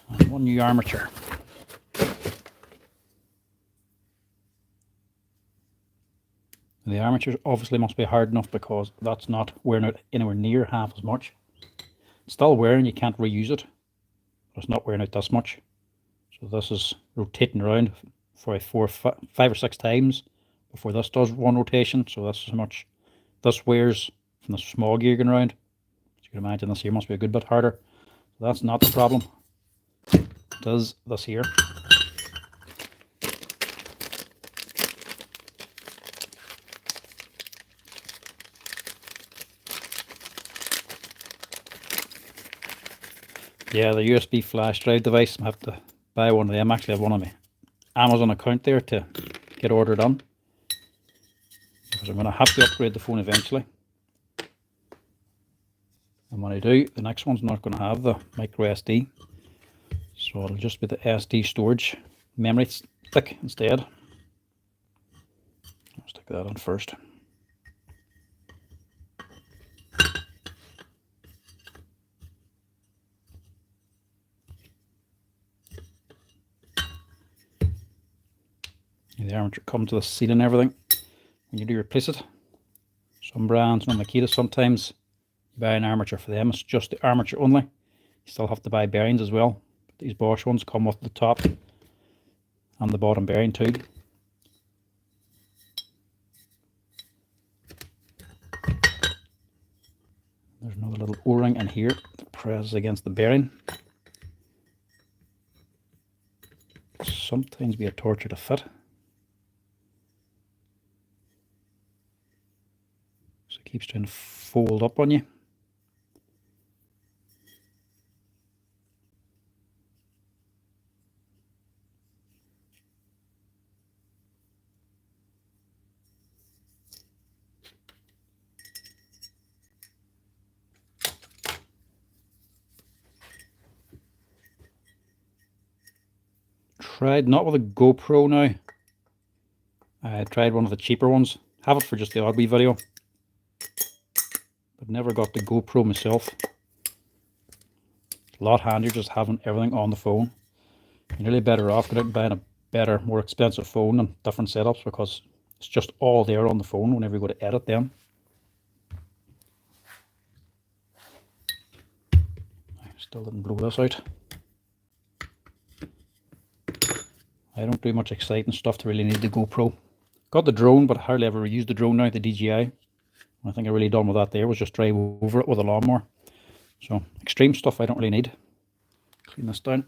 And one new armature. The armatures obviously must be hard enough because that's not wearing out anywhere near half as much. It's still wearing, you can't reuse it, but it's not wearing out this much. So this is rotating around for 5 or 6 times before this does one rotation. So that's how much this wears from the small gear going around. As you can imagine, this here must be a good bit harder. So that's not the problem. It is this here. Yeah, the USB flash drive device, I have to buy one of them. Actually, I have one on my Amazon account there to get ordered on. Because I'm going to have to upgrade the phone eventually. And And when I do, the next one's not going to have the micro SD, so it'll just be the SD storage memory stick instead. I'll stick that on first. The armature comes to the seal and everything when you do replace it. Some brands, no Makita, sometimes you buy an armature for them. It's just the armature only. You still have to buy bearings as well. But these Bosch ones come with the top and the bottom bearing too. There's another little O-ring in here that presses against the bearing. Sometimes be a torture to fit. So it keeps trying to fold up on you. Tried not with a GoPro now. I tried one of the cheaper ones. Have it for just the odd wee video, but never got the GoPro myself. A lot handier just having everything on the phone. You're really better off getting buying a better, more expensive phone and different setups, because it's just all there on the phone whenever you go to edit them. I still didn't blow this out. I don't do much exciting stuff to really need the GoPro. Got the drone, but I hardly ever use the drone now, the DJI. I think I really done with that there was just drive over it with a lawnmower. So extreme stuff I don't really need. Clean this down.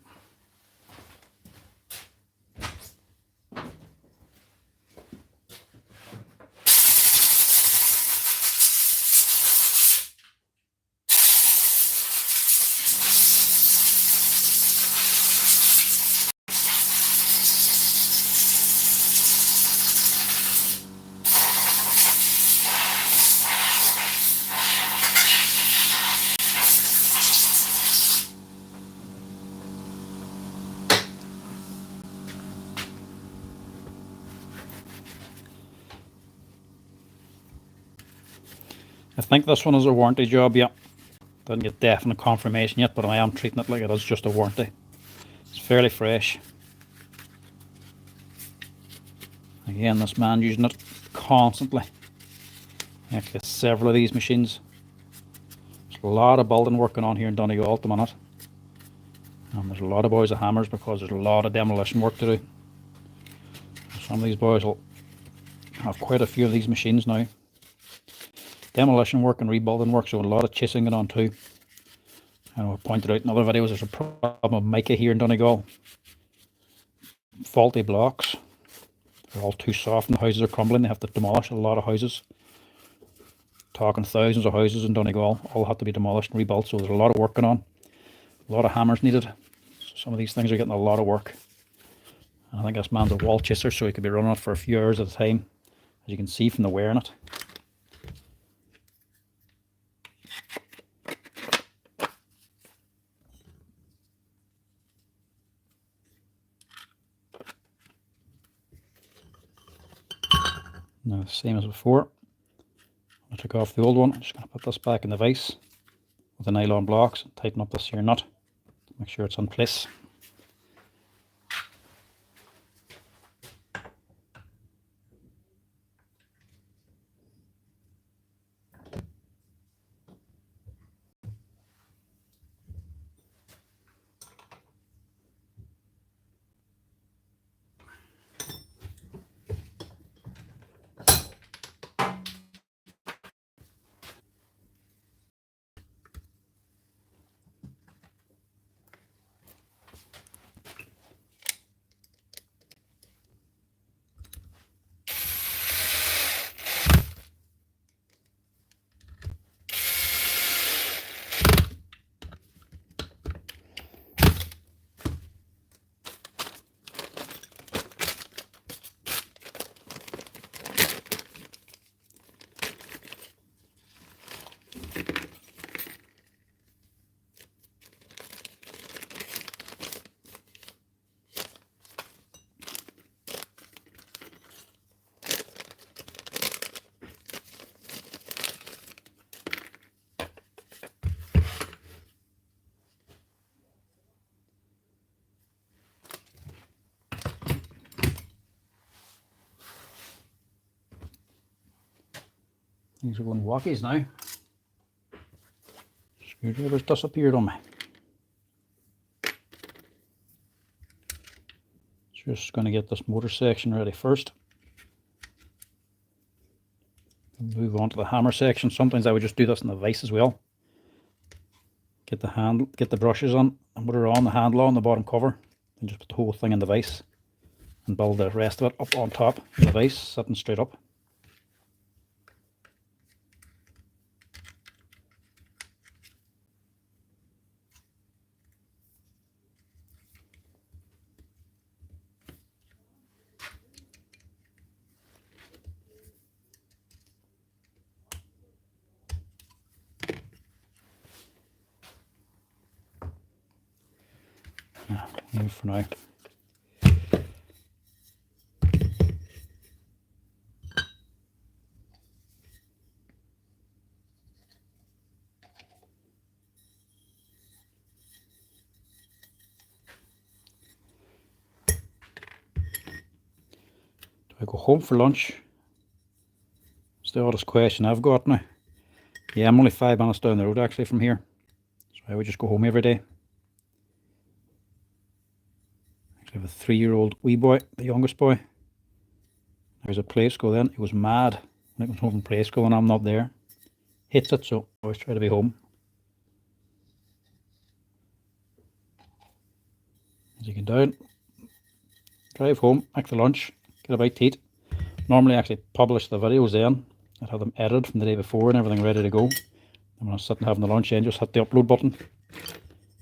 I think this one is a warranty job, yeah. Didn't get definite confirmation yet, but I am treating it like it is just a warranty. It's fairly fresh. Again, this man using it constantly. Actually, several of these machines. There's a lot of building working on here in Donny Gaul at the minute. And there's a lot of boys with hammers because there's a lot of demolition work to do. Some of these boys will have quite a few of these machines now. Demolition work and rebuilding work, so a lot of chasing it on too. And I pointed out in other videos there's a problem with mica here in Donny Gaul. Faulty blocks. They're all too soft and the houses are crumbling. They have to demolish a lot of houses. Talking thousands of houses in Donny Gaul, all have to be demolished and rebuilt, so there's a lot of work going on. A lot of hammers needed. So some of these things are getting a lot of work. And I think this man's a wall chaser, so he could be running it for a few hours at a time, as you can see from the wear in it. Now, same as before, I took off the old one. I'm just going to put this back in the vise with the nylon blocks and tighten up this here nut to make sure it's in place. These are going walkies now. Screwdriver's disappeared on me. Just going to get this motor section ready first. Move on to the hammer section. Sometimes I would just do this in the vise as well. Get the brushes on and put it on the handle on the bottom cover, and just put the whole thing in the vise and build the rest of it up on top of the vise, sitting straight up. Leave for now. Do I go home for lunch? It's the oddest question I've got now. Yeah, I'm only 5 minutes down the road actually from here, so I would just go home every day. I have a 3-year-old wee boy, the youngest boy. I was at play school then. He was mad when I was home from play school and I'm not there. Hates it, so I always try to be home. As you get down, drive home, make the lunch, get a bite to eat. Normally I actually publish the videos then. I'd have them edited from the day before and everything ready to go. And when I was sitting having the lunch then, just hit the upload button.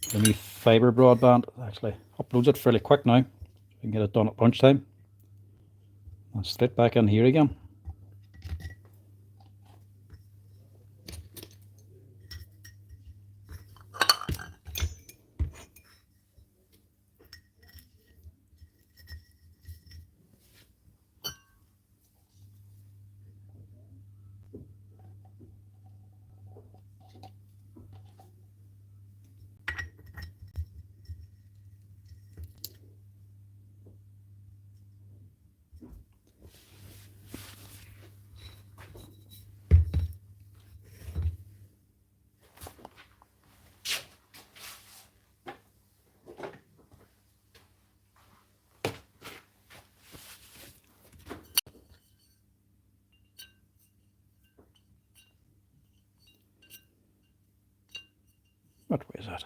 The new fibre broadband actually uploads it fairly quick now. So we can get it done at lunchtime. And straight back in here again. What way is that?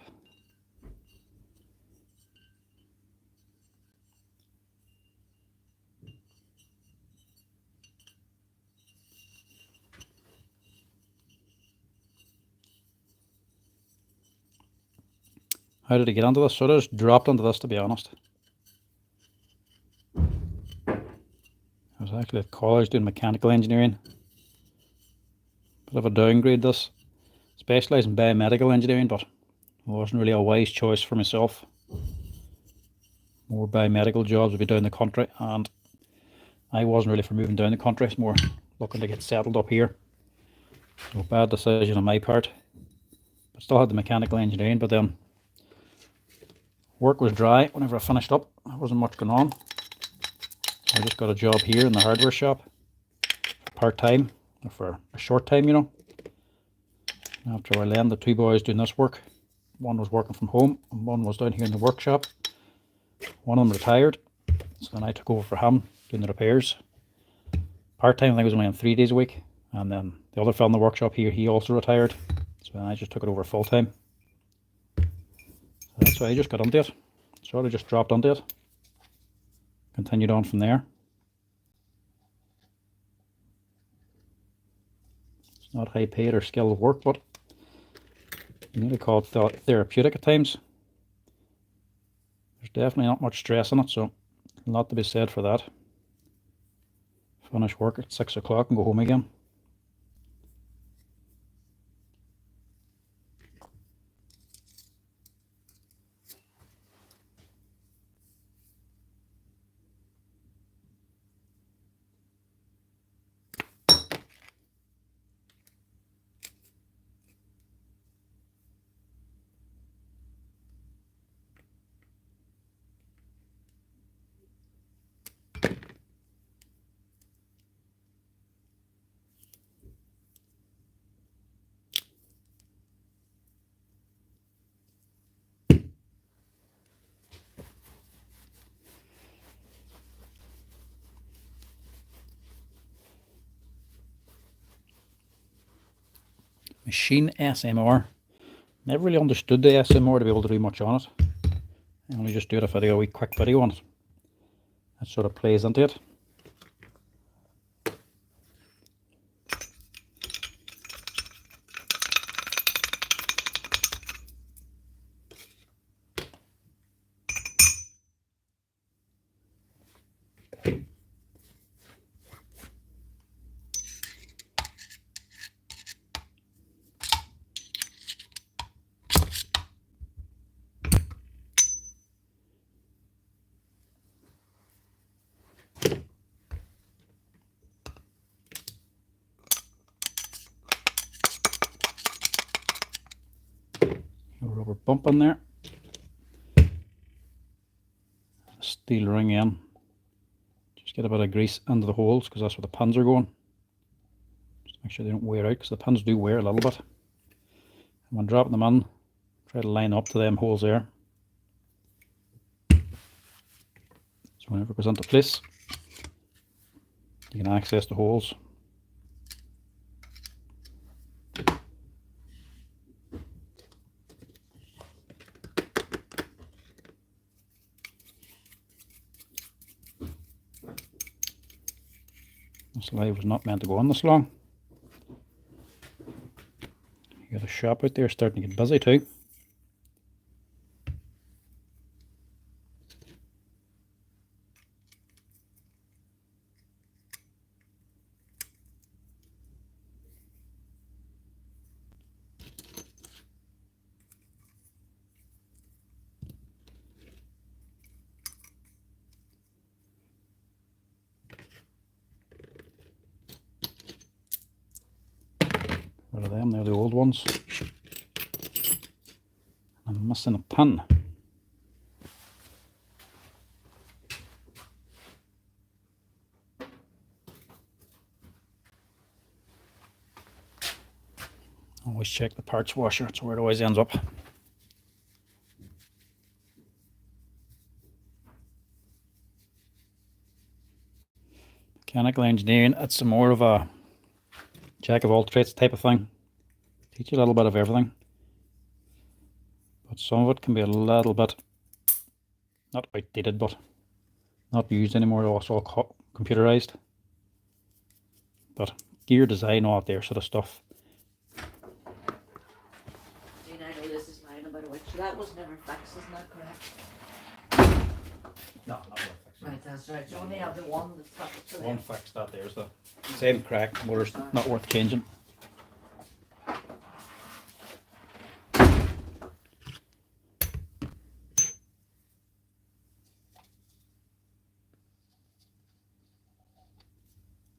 How did I get onto this? So I just dropped onto this, to be honest. I was actually at college doing mechanical engineering. Bit of a downgrade this. Specialised in biomedical engineering, but it wasn't really a wise choice for myself. More biomedical jobs would be down the country, and I wasn't really for moving down the country. It's more looking to get settled up here. So bad decision on my part. But still had the mechanical engineering, but then work was dry whenever I finished up. There wasn't much going on. So I just got a job here in the hardware shop, part-time, or for a short time, you know. After I left the 2 boys doing this work, one was working from home and one was down here in the workshop. One of them retired, so then I took over for him doing the repairs. Part-time, I think, was only on 3 days a week, and then the other fellow in the workshop here, he also retired, so then I just took it over full-time. So that's why I just got onto it. Sort of just dropped onto it. Continued on from there. It's not high paid or skilled work, but you need to call it therapeutic at times. There's definitely not much stress in it, so a lot to be said for that. Finish work at 6 o'clock and go home again. Machine SMR. Never really understood the SMR to be able to do much on it. I only just do a wee quick video on it. That sort of plays into it. A rubber bump in there. A steel ring in. Just get a bit of grease under the holes because that's where the pins are going. Just make sure they don't wear out because the pins do wear a little bit. And when dropping them in, try to line up to them holes there. So whenever it goes into place, you can access the holes. This live was not meant to go on this long. You got a shop out there starting to get busy too. Rid of them, they're the old ones. I'm missing a pin. Always check the parts washer, that's where it always ends up. Mechanical engineering, it's more of a jack of all trades type of thing. Teach you a little bit of everything. But some of it can be a little bit, not outdated, but not used anymore. It's all computerized. But gear design, all that there sort of stuff. Dean, I know this is lying about a witch. That was never fixed, isn't that correct? No, not worth fixing. Right, that's right. You only have the one that's fixed to One them. fix, that there's the same crack, motor's not worth changing.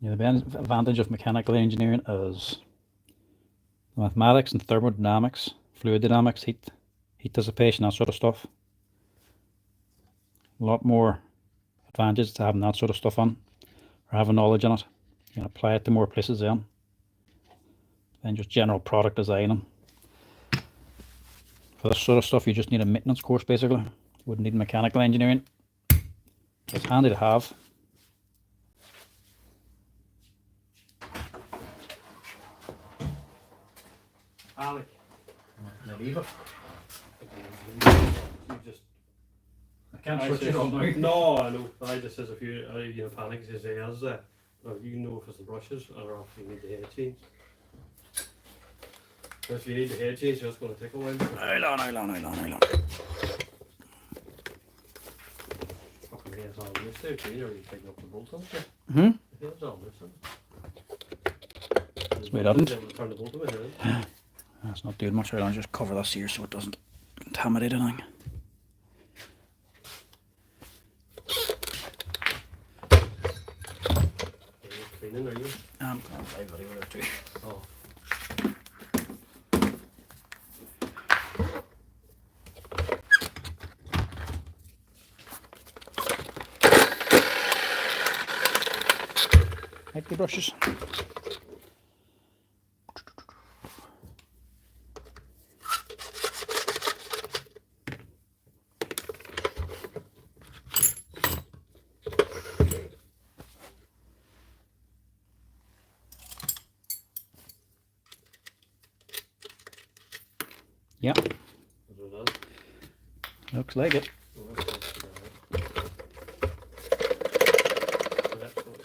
Yeah, the advantage of mechanical engineering is mathematics and thermodynamics, fluid dynamics, heat dissipation, that sort of stuff. A lot more advantages to having that sort of stuff on, or having knowledge in it. You can apply it to more places then than just general product designing. For this sort of stuff, you just need a maintenance course basically. You wouldn't need mechanical engineering. It's handy to have. Alec, Now leave it. you just. I can't I switch says- it on now. No, I know. I just says if you panic, says as well, you know if it's the brushes or if you need the head change. If you need the head change, that's going to take a while. Hold on. Fucking head's all loose there, too, or you picking up the bolt on it. Hmm? The head's all loose on it. We didn't. Then we'll turn the bolt of it in. That's not doing much. Right on, just cover this here so it doesn't contaminate anything. Are you cleaning, are you? I'm going to live video there too. Oh. Like the brushes. Yeah, Is it is? looks like it. Well, that's not too bad. That's what it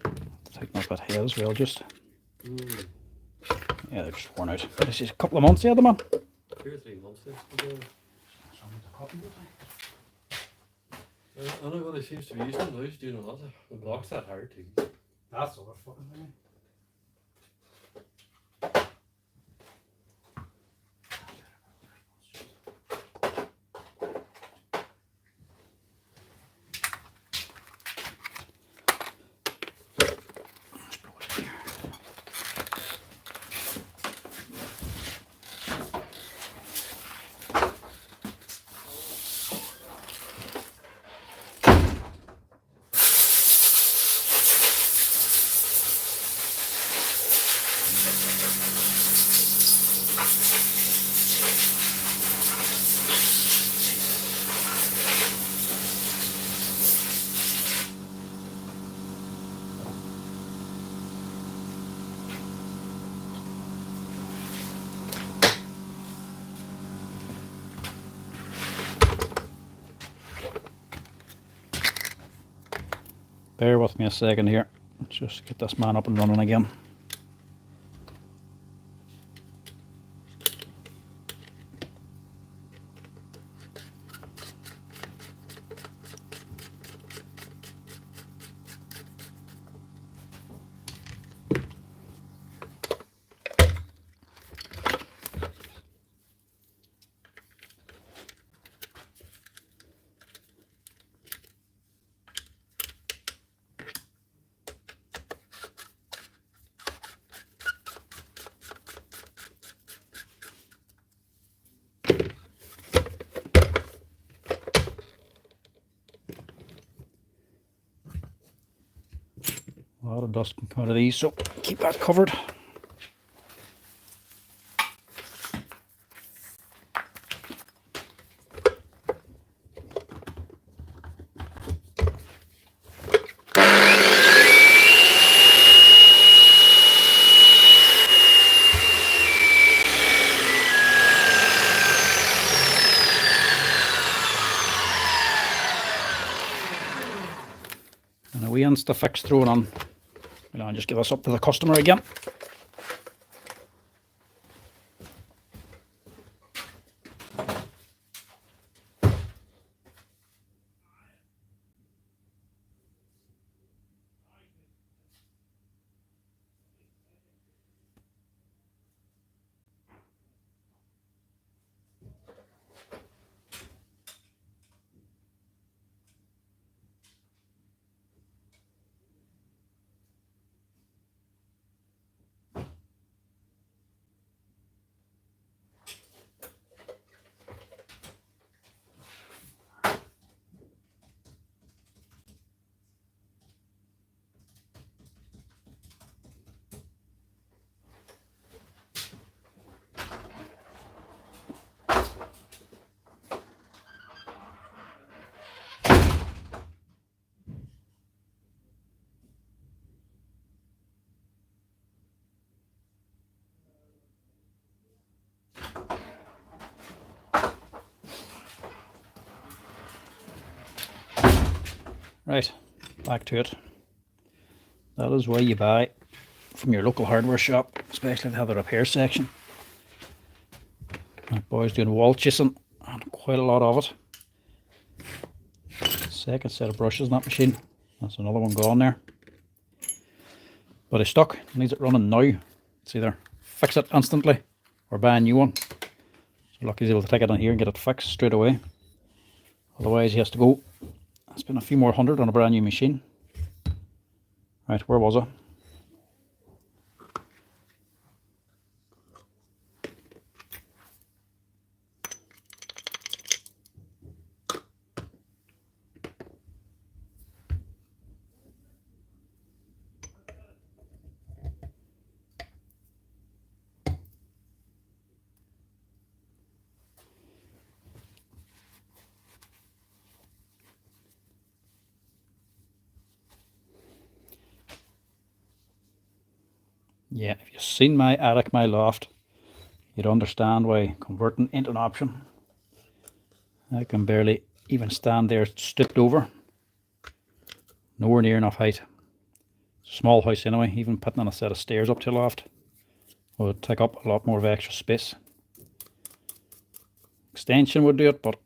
is. Tighten up that head as well, just. Mm. Yeah, they're just worn out. This is a couple of months the other man. 2 or 3 months this to go. I know what he seems to be using now. He's doing a lot. The block's that hard too. That's all fucking thing. Bear with me a second here. Let's just get this man up and running again. A lot of dust can come out of these, so keep that covered. And a wee insta fix thrown on. And just give us up to the customer again. Right, back to it. That is why you buy from your local hardware shop, especially if they have a repair section. My boy's doing wall chising and quite a lot of it. Second set of brushes in that machine. That's another one gone there. But it's stuck, needs it running now. It's either fix it instantly or buy a new one. So lucky he's able to take it in here and get it fixed straight away. Otherwise he has to go spend a few more hundred on a brand new machine. Right, where was I? Yeah, if you've seen my attic, my loft, you'd understand why converting into an option. I can barely even stand there stooped over. Nowhere near enough height. Small house anyway, even putting on a set of stairs up to the loft would take up a lot more of extra space. Extension would do it, but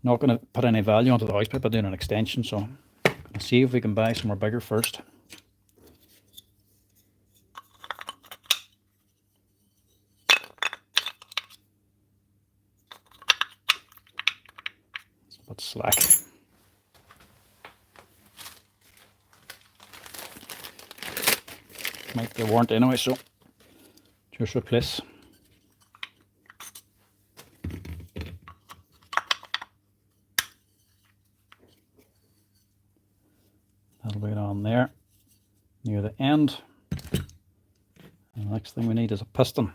not going to put any value onto the house by doing an extension, so I'm going to see if we can buy somewhere bigger first. It's a bit slack. Might be warranty anyway, so just replace. That'll be it on there, near the end. And the next thing we need is a piston.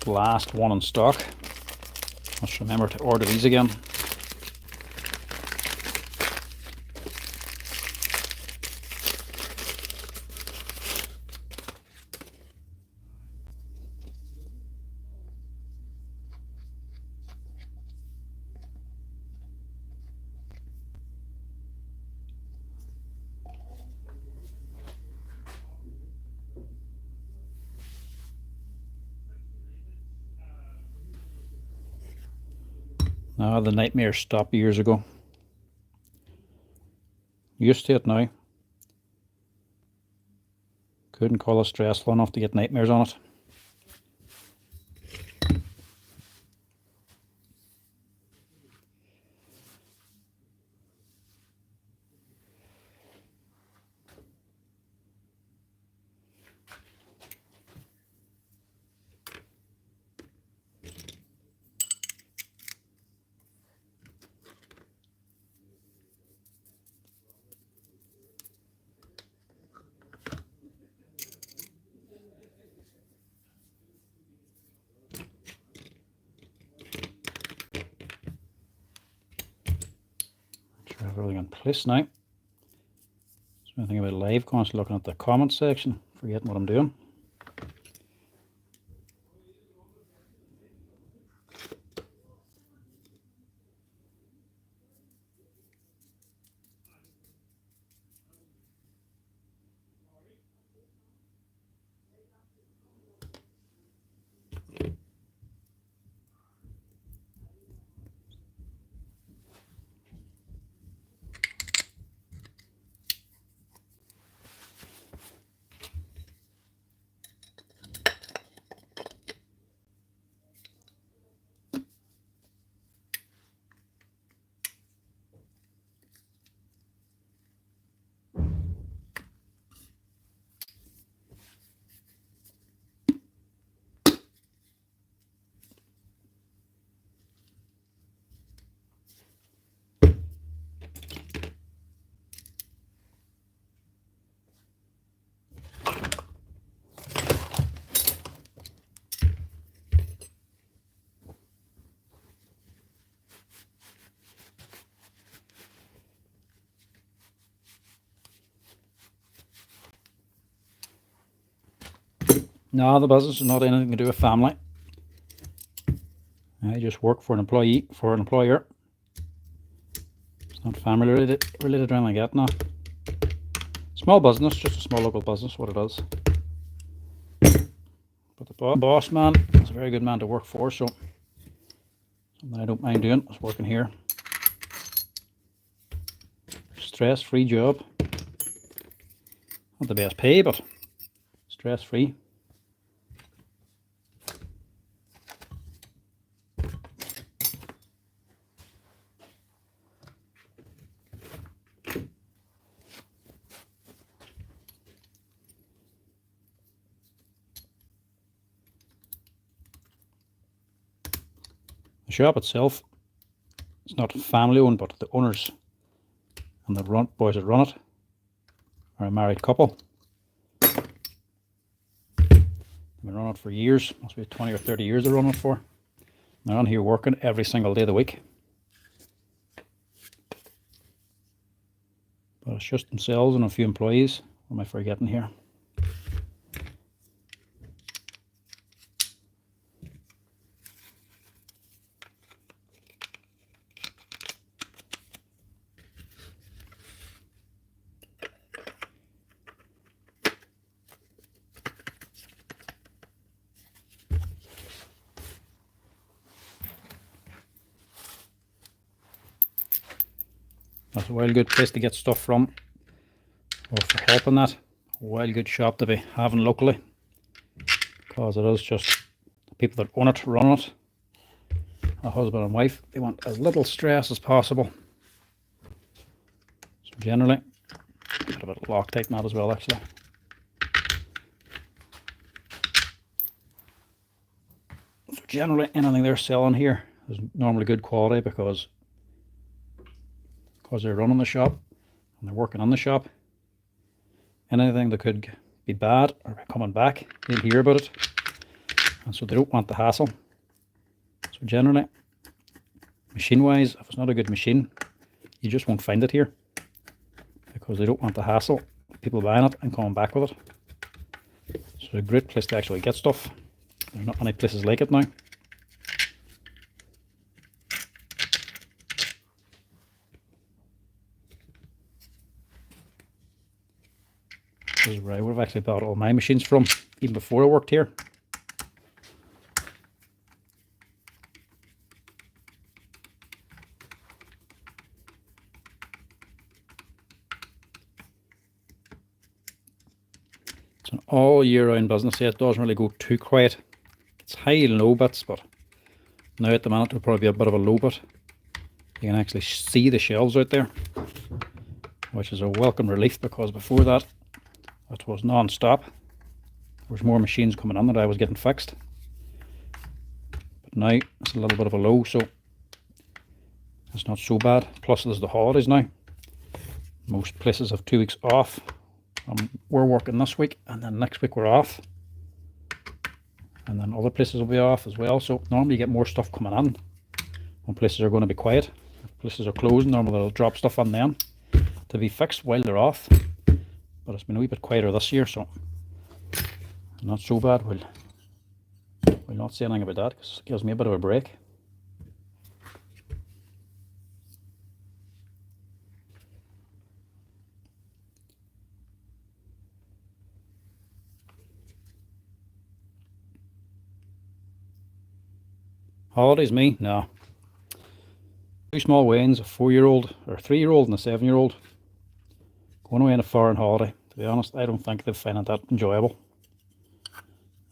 Last one in stock. Must remember to order these again. Now the nightmare stopped years ago. Used to it now. Couldn't call it stressful enough to get nightmares on it. Sure, everything in place now. So anything about live, constantly looking at the comments section, forgetting what I'm doing. No, the business is not anything to do with family. I just work for an employee, for an employer. It's not family related or anything like that, no. Small business, just a small local business, what it is. But the boss man is a very good man to work for, so something I don't mind doing is working here. Stress-free job. Not the best pay, but stress-free. The shop itself, it's not family owned, but the owners and the boys that run it are a married couple. They've been running it for years, must be 20 or 30 years they're running it for. They're on here working every single day of the week. But it's just themselves and a few employees. What am I forgetting here? That's a wild good place to get stuff from, or for help in that. A wild good shop to be having locally, because it is just the people that own it, run it, a husband and wife. They want as little stress as possible. So generally, got a bit of Loctite in that as well actually. So generally anything they're selling here is normally good quality because they're running the shop and they're working on the shop. Anything that could be bad or be coming back, they'll hear about it, and so they don't want the hassle. So generally, machine wise, if it's not a good machine, you just won't find it here because they don't want the hassle, people buying it and coming back with it. So it's a great place to actually get stuff. There's not many places like it now. This is where I would have actually bought all my machines from, even before I worked here. It's an all year round business. Yeah, it doesn't really go too quiet. It's high and low bits, but now at the minute it'll probably be a bit of a low bit. You can actually see the shelves out there, which is a welcome relief because before that it was non-stop. There was more machines coming on that I was getting fixed. But now it's a little bit of a low, so it's not so bad. Plus there's the holidays now. Most places have 2 weeks off. We're working this week and then next week we're off. And then other places will be off as well. So normally you get more stuff coming on when places are going to be quiet. If places are closing, normally they'll drop stuff on them to be fixed while they're off. But it's been a wee bit quieter this year, so not so bad. We'll not say anything about that because it gives me a bit of a break. Holidays, me? No. 2 small Waynes, a 4-year-old or a 3-year-old and a 7-year-old. Going away on a foreign holiday. To be honest, I don't think they'll find it that enjoyable.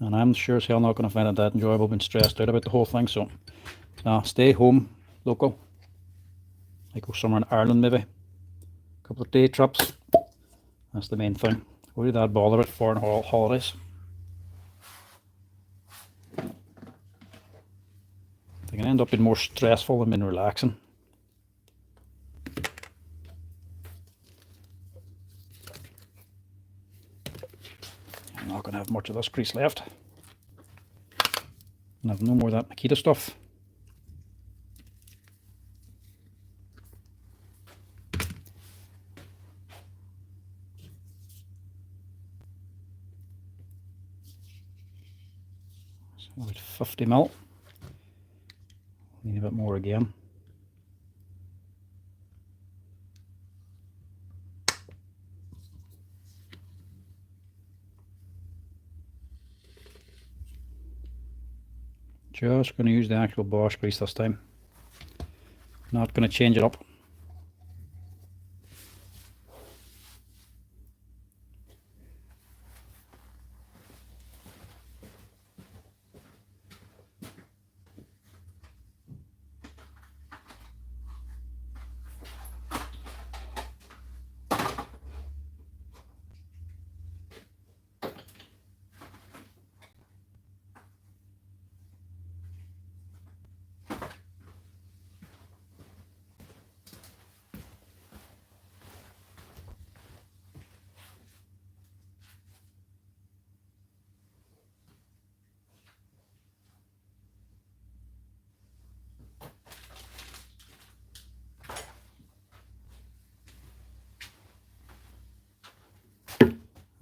And I'm sure as hell not going to find it that enjoyable being stressed out about the whole thing. So, no, stay home, local. I go somewhere in Ireland maybe. A couple of day trips. That's the main thing. What do that bother about foreign holidays? They can end up being more stressful than being relaxing. I'm not going to have much of this grease left. And I've no more of that Makita stuff. 50 mil. Need a bit more again. Just going to use the actual Bosch grease this time. Not going to change it up.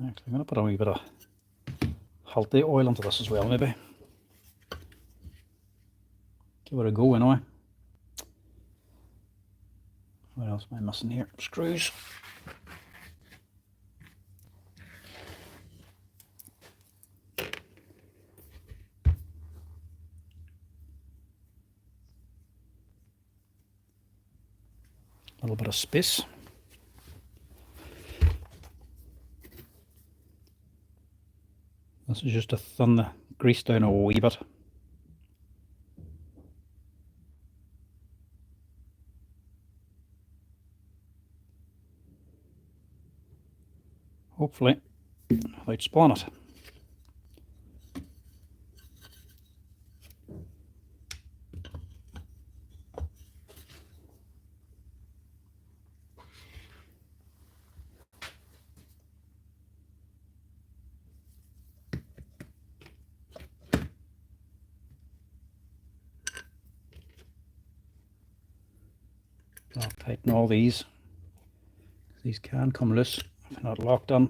Actually, I'm going to put a wee bit of healthy oil into this as well, maybe. Give it a go anyway. What else am I missing here? Screws. A little bit of space. This is just to thin the grease down a wee bit. Hopefully without spilling it. I'll tighten all these. These can come loose if they're not locked on.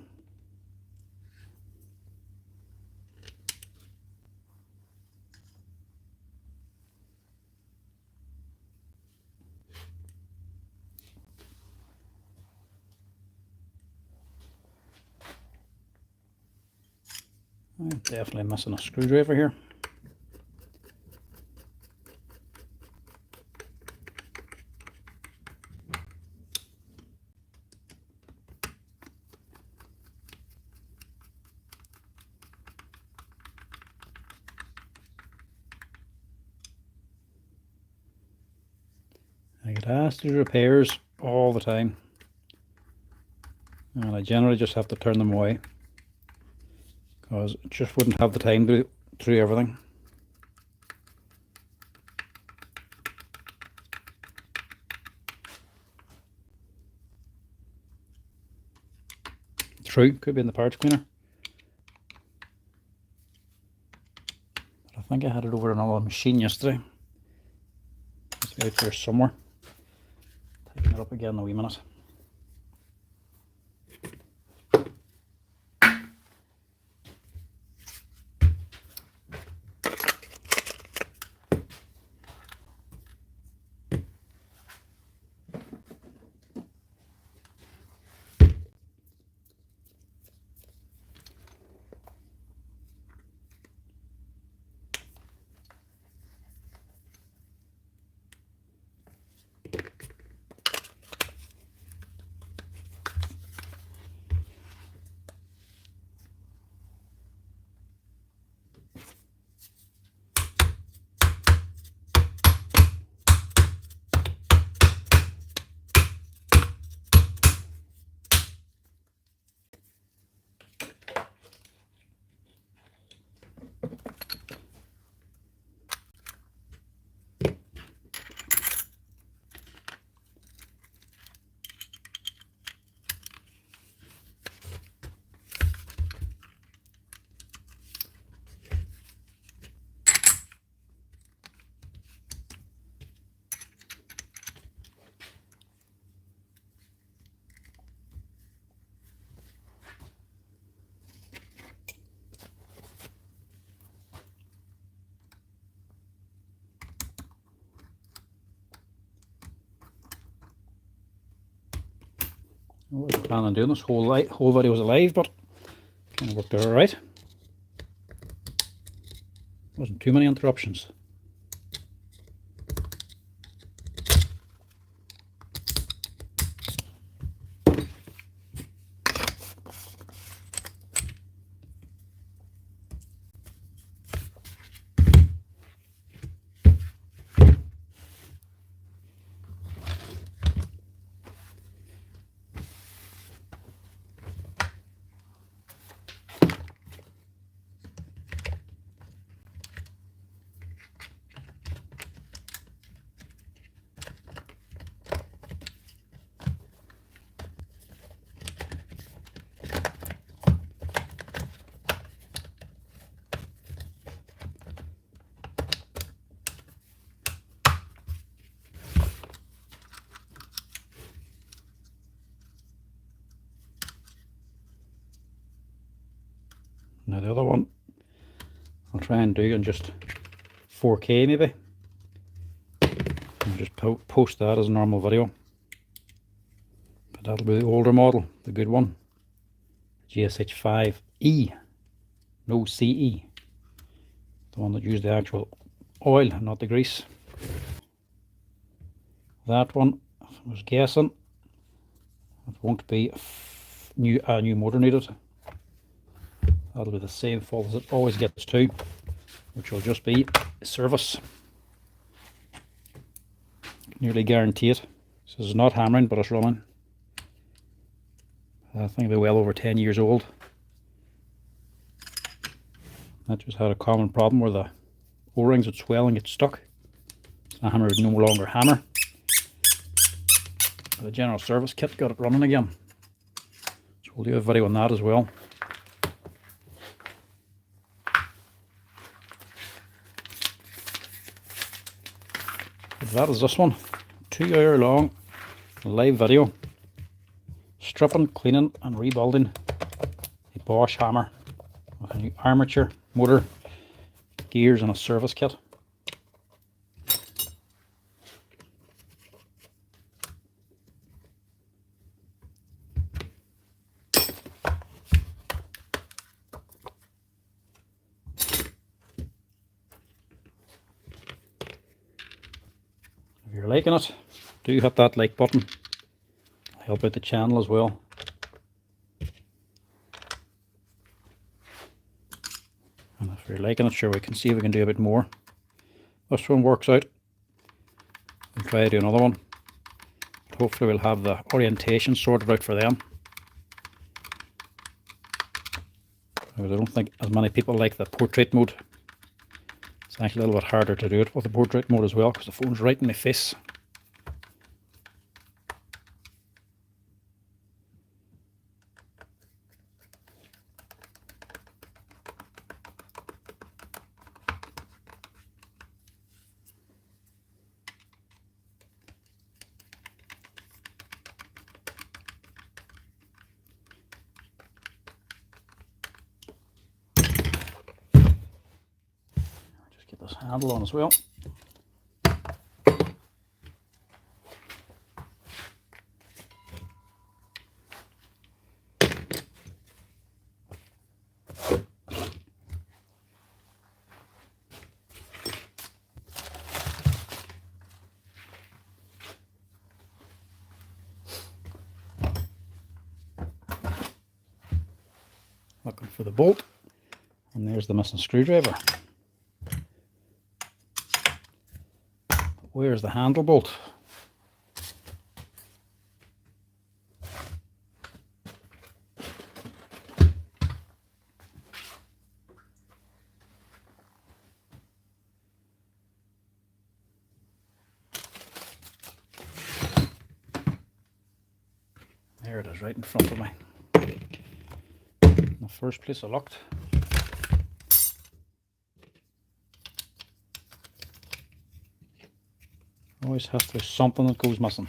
I'm definitely missing a screwdriver here. I get asked to do repairs all the time, and I generally just have to turn them away because I just wouldn't have the time to do everything. True, could be in the parts cleaner. But I think I had it over another machine yesterday. It's out there somewhere. Tighten it up again in a wee minute. I wasn't planning on doing this whole video was alive, but kind of worked out alright. Wasn't too many interruptions. Now the other one I'll try and do in just 4K maybe. I'll just post that as a normal video. But that'll be the older model, the good one. GSH5E, no CE. The one that used the actual oil, not the grease. That one, I was guessing, it won't be a new motor needed. That'll be the same fault as it always gets to, which will just be service. Nearly guarantee it. This is not hammering, but it's running. I think they're well over 10 years old. That just had a common problem where the O-rings would swell and get stuck. The hammer would no longer hammer. The general service kit got it running again. So we'll do a video on that as well. But that is this one. 2-hour long live video. Stripping, cleaning and rebuilding a Bosch hammer with a new armature, motor, gears and a service kit. If you're liking it, do hit that like button. Help out the channel as well. And if you're liking it, sure, we can see if we can do a bit more. This one works out. We'll try to do another one. Hopefully we'll have the orientation sorted out for them. Because I don't think as many people like the portrait mode. It's actually a little bit harder to do it with the portrait mode as well, because the phone's right in my face. Get this handle on as well. Looking for the bolt, and there's the missing screwdriver. Where's the handle bolt? There it is, right in front of me. The first place I looked. Always has to be something that goes missing.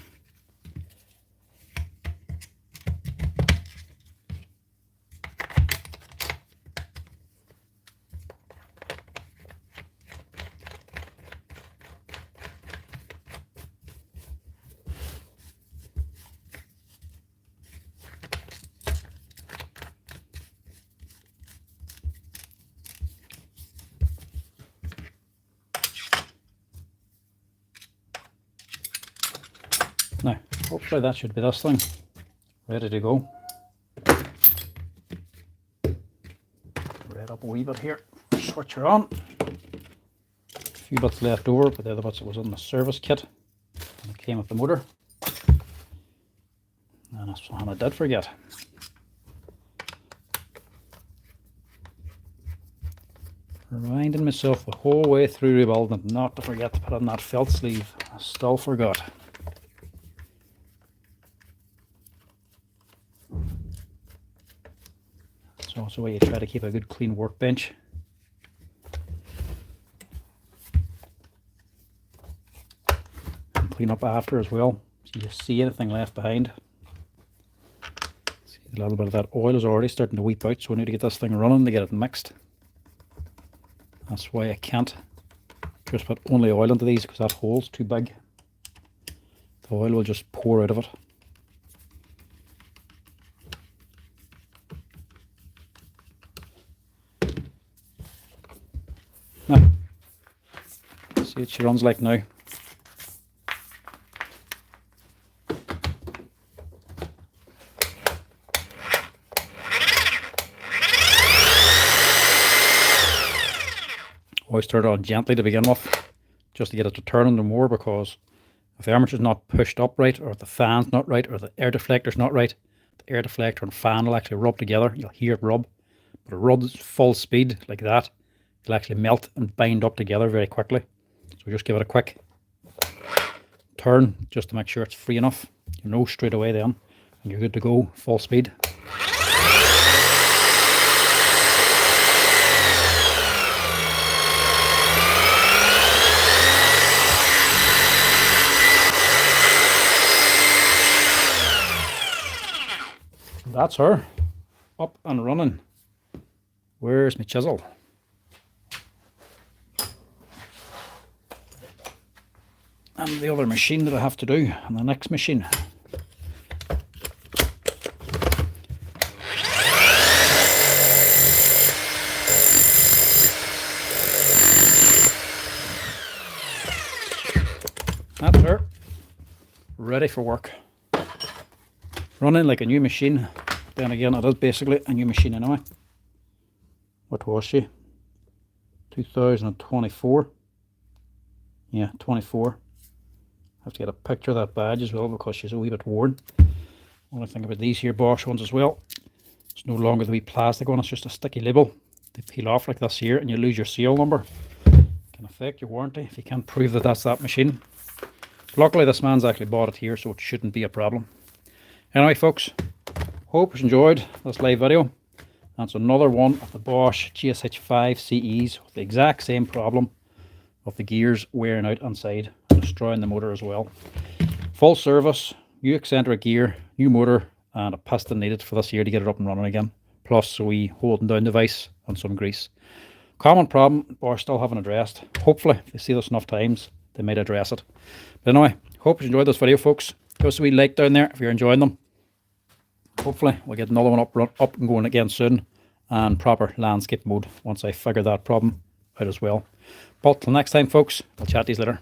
Hopefully that should be this thing. Ready to go. Red up a wee bit here. Switch her on. A few bits left over, but the other bits that was in the service kit. And it came with the motor. And that's something I did forget. Reminding myself the whole way through rebuilding not to forget to put on that felt sleeve. I still forgot. So it's a way you try to keep a good clean workbench. And clean up after as well, so you see anything left behind. See, a little bit of that oil is already starting to weep out, so we need to get this thing running to get it mixed. That's why I can't just put only oil into these, because that hole's too big. The oil will just pour out of it. Now, see what she runs like now. Always turn it on gently to begin with, just to get it to turn on the mower, because if the armature's not pushed up right, or if the fan's not right, or the air deflector's not right, the air deflector and fan will actually rub together. You'll hear it rub. But it rubs full speed like that, it'll actually melt and bind up together very quickly. So just give it a quick turn just to make sure it's free enough. You know straight away then, and you're good to go, full speed. That's her, up and running. Where's my chisel? And the other machine that I have to do, and the next machine. That's her, ready for work. Running like a new machine. Then again, it is basically a new machine anyway. What was she? 2024. Yeah, 24. I have to get a picture of that badge as well, because she's a wee bit worn. Only thing about these here Bosch ones as well, it's no longer the wee plastic one, it's just a sticky label. They peel off like this here and you lose your serial number. Can affect your warranty if you can't prove that that's that machine. Luckily this man's actually bought it here, so it shouldn't be a problem. Anyway folks, hope you enjoyed this live video. That's another one of the Bosch GSH5 CEs with the exact same problem of the gears wearing out inside and destroying the motor as well. Full service, new eccentric gear, new motor, and a piston needed for this year to get it up and running again. Plus a wee holding down device and some grease. Common problem Bosch still haven't addressed. Hopefully if they see this enough times they might address it. But anyway, hope you enjoyed this video folks. Give us a wee like down there if you're enjoying them. Hopefully we'll get another one up and going again soon, and proper landscape mode once I figure that problem out as well. But till next time folks, I'll chat to you later.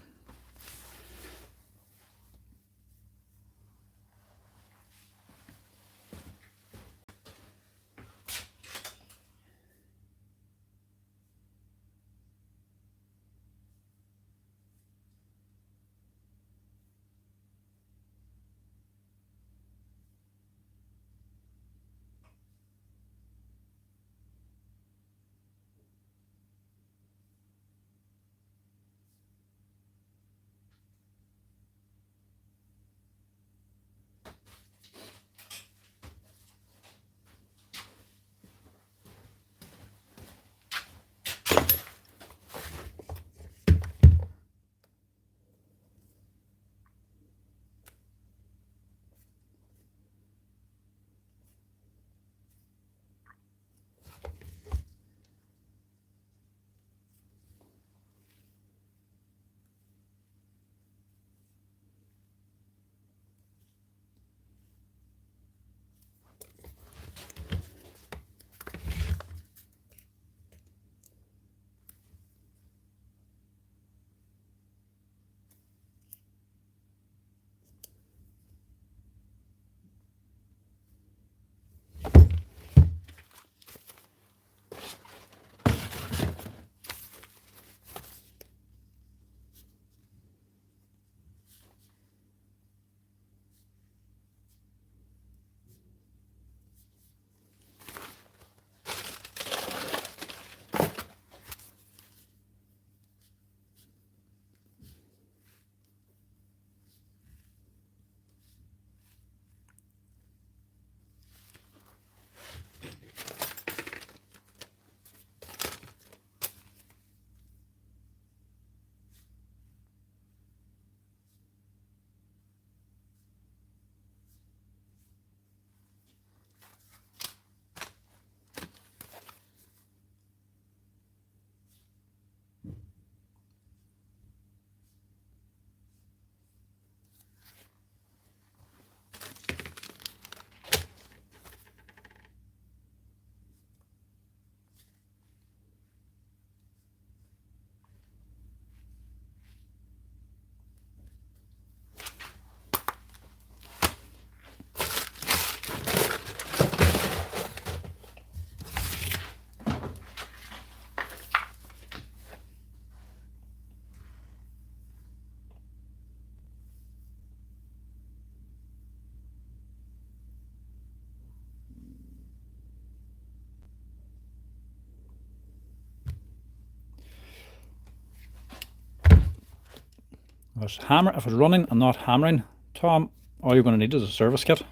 If it's running and not hammering, Tom, all you're going to need is a service kit.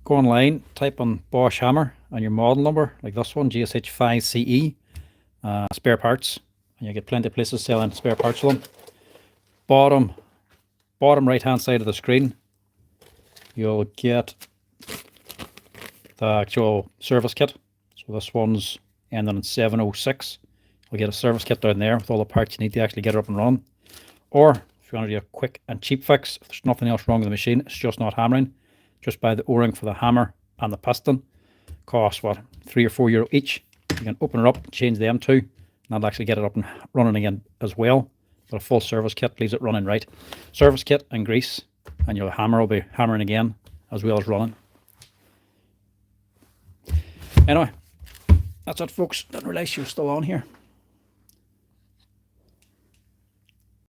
Go online, type on Bosch hammer and your model number, like this one, GSH5CE, spare parts, and you get plenty of places selling spare parts for them. Bottom right hand side of the screen, you'll get the actual service kit. So this one's ending in 706. You'll get a service kit down there with all the parts you need to actually get it up and running. Or if you want to do a quick and cheap fix, if there's nothing else wrong with the machine, it's just not hammering, just buy the O-ring for the hammer and the piston. Costs what, €3 or €4 each. You can open it up, change them two, and that'll actually get it up and running again as well. But a full service kit leaves it running right. Service kit and grease, and your hammer will be hammering again as well as running. Anyway, that's it folks. Didn't realise you were still on here.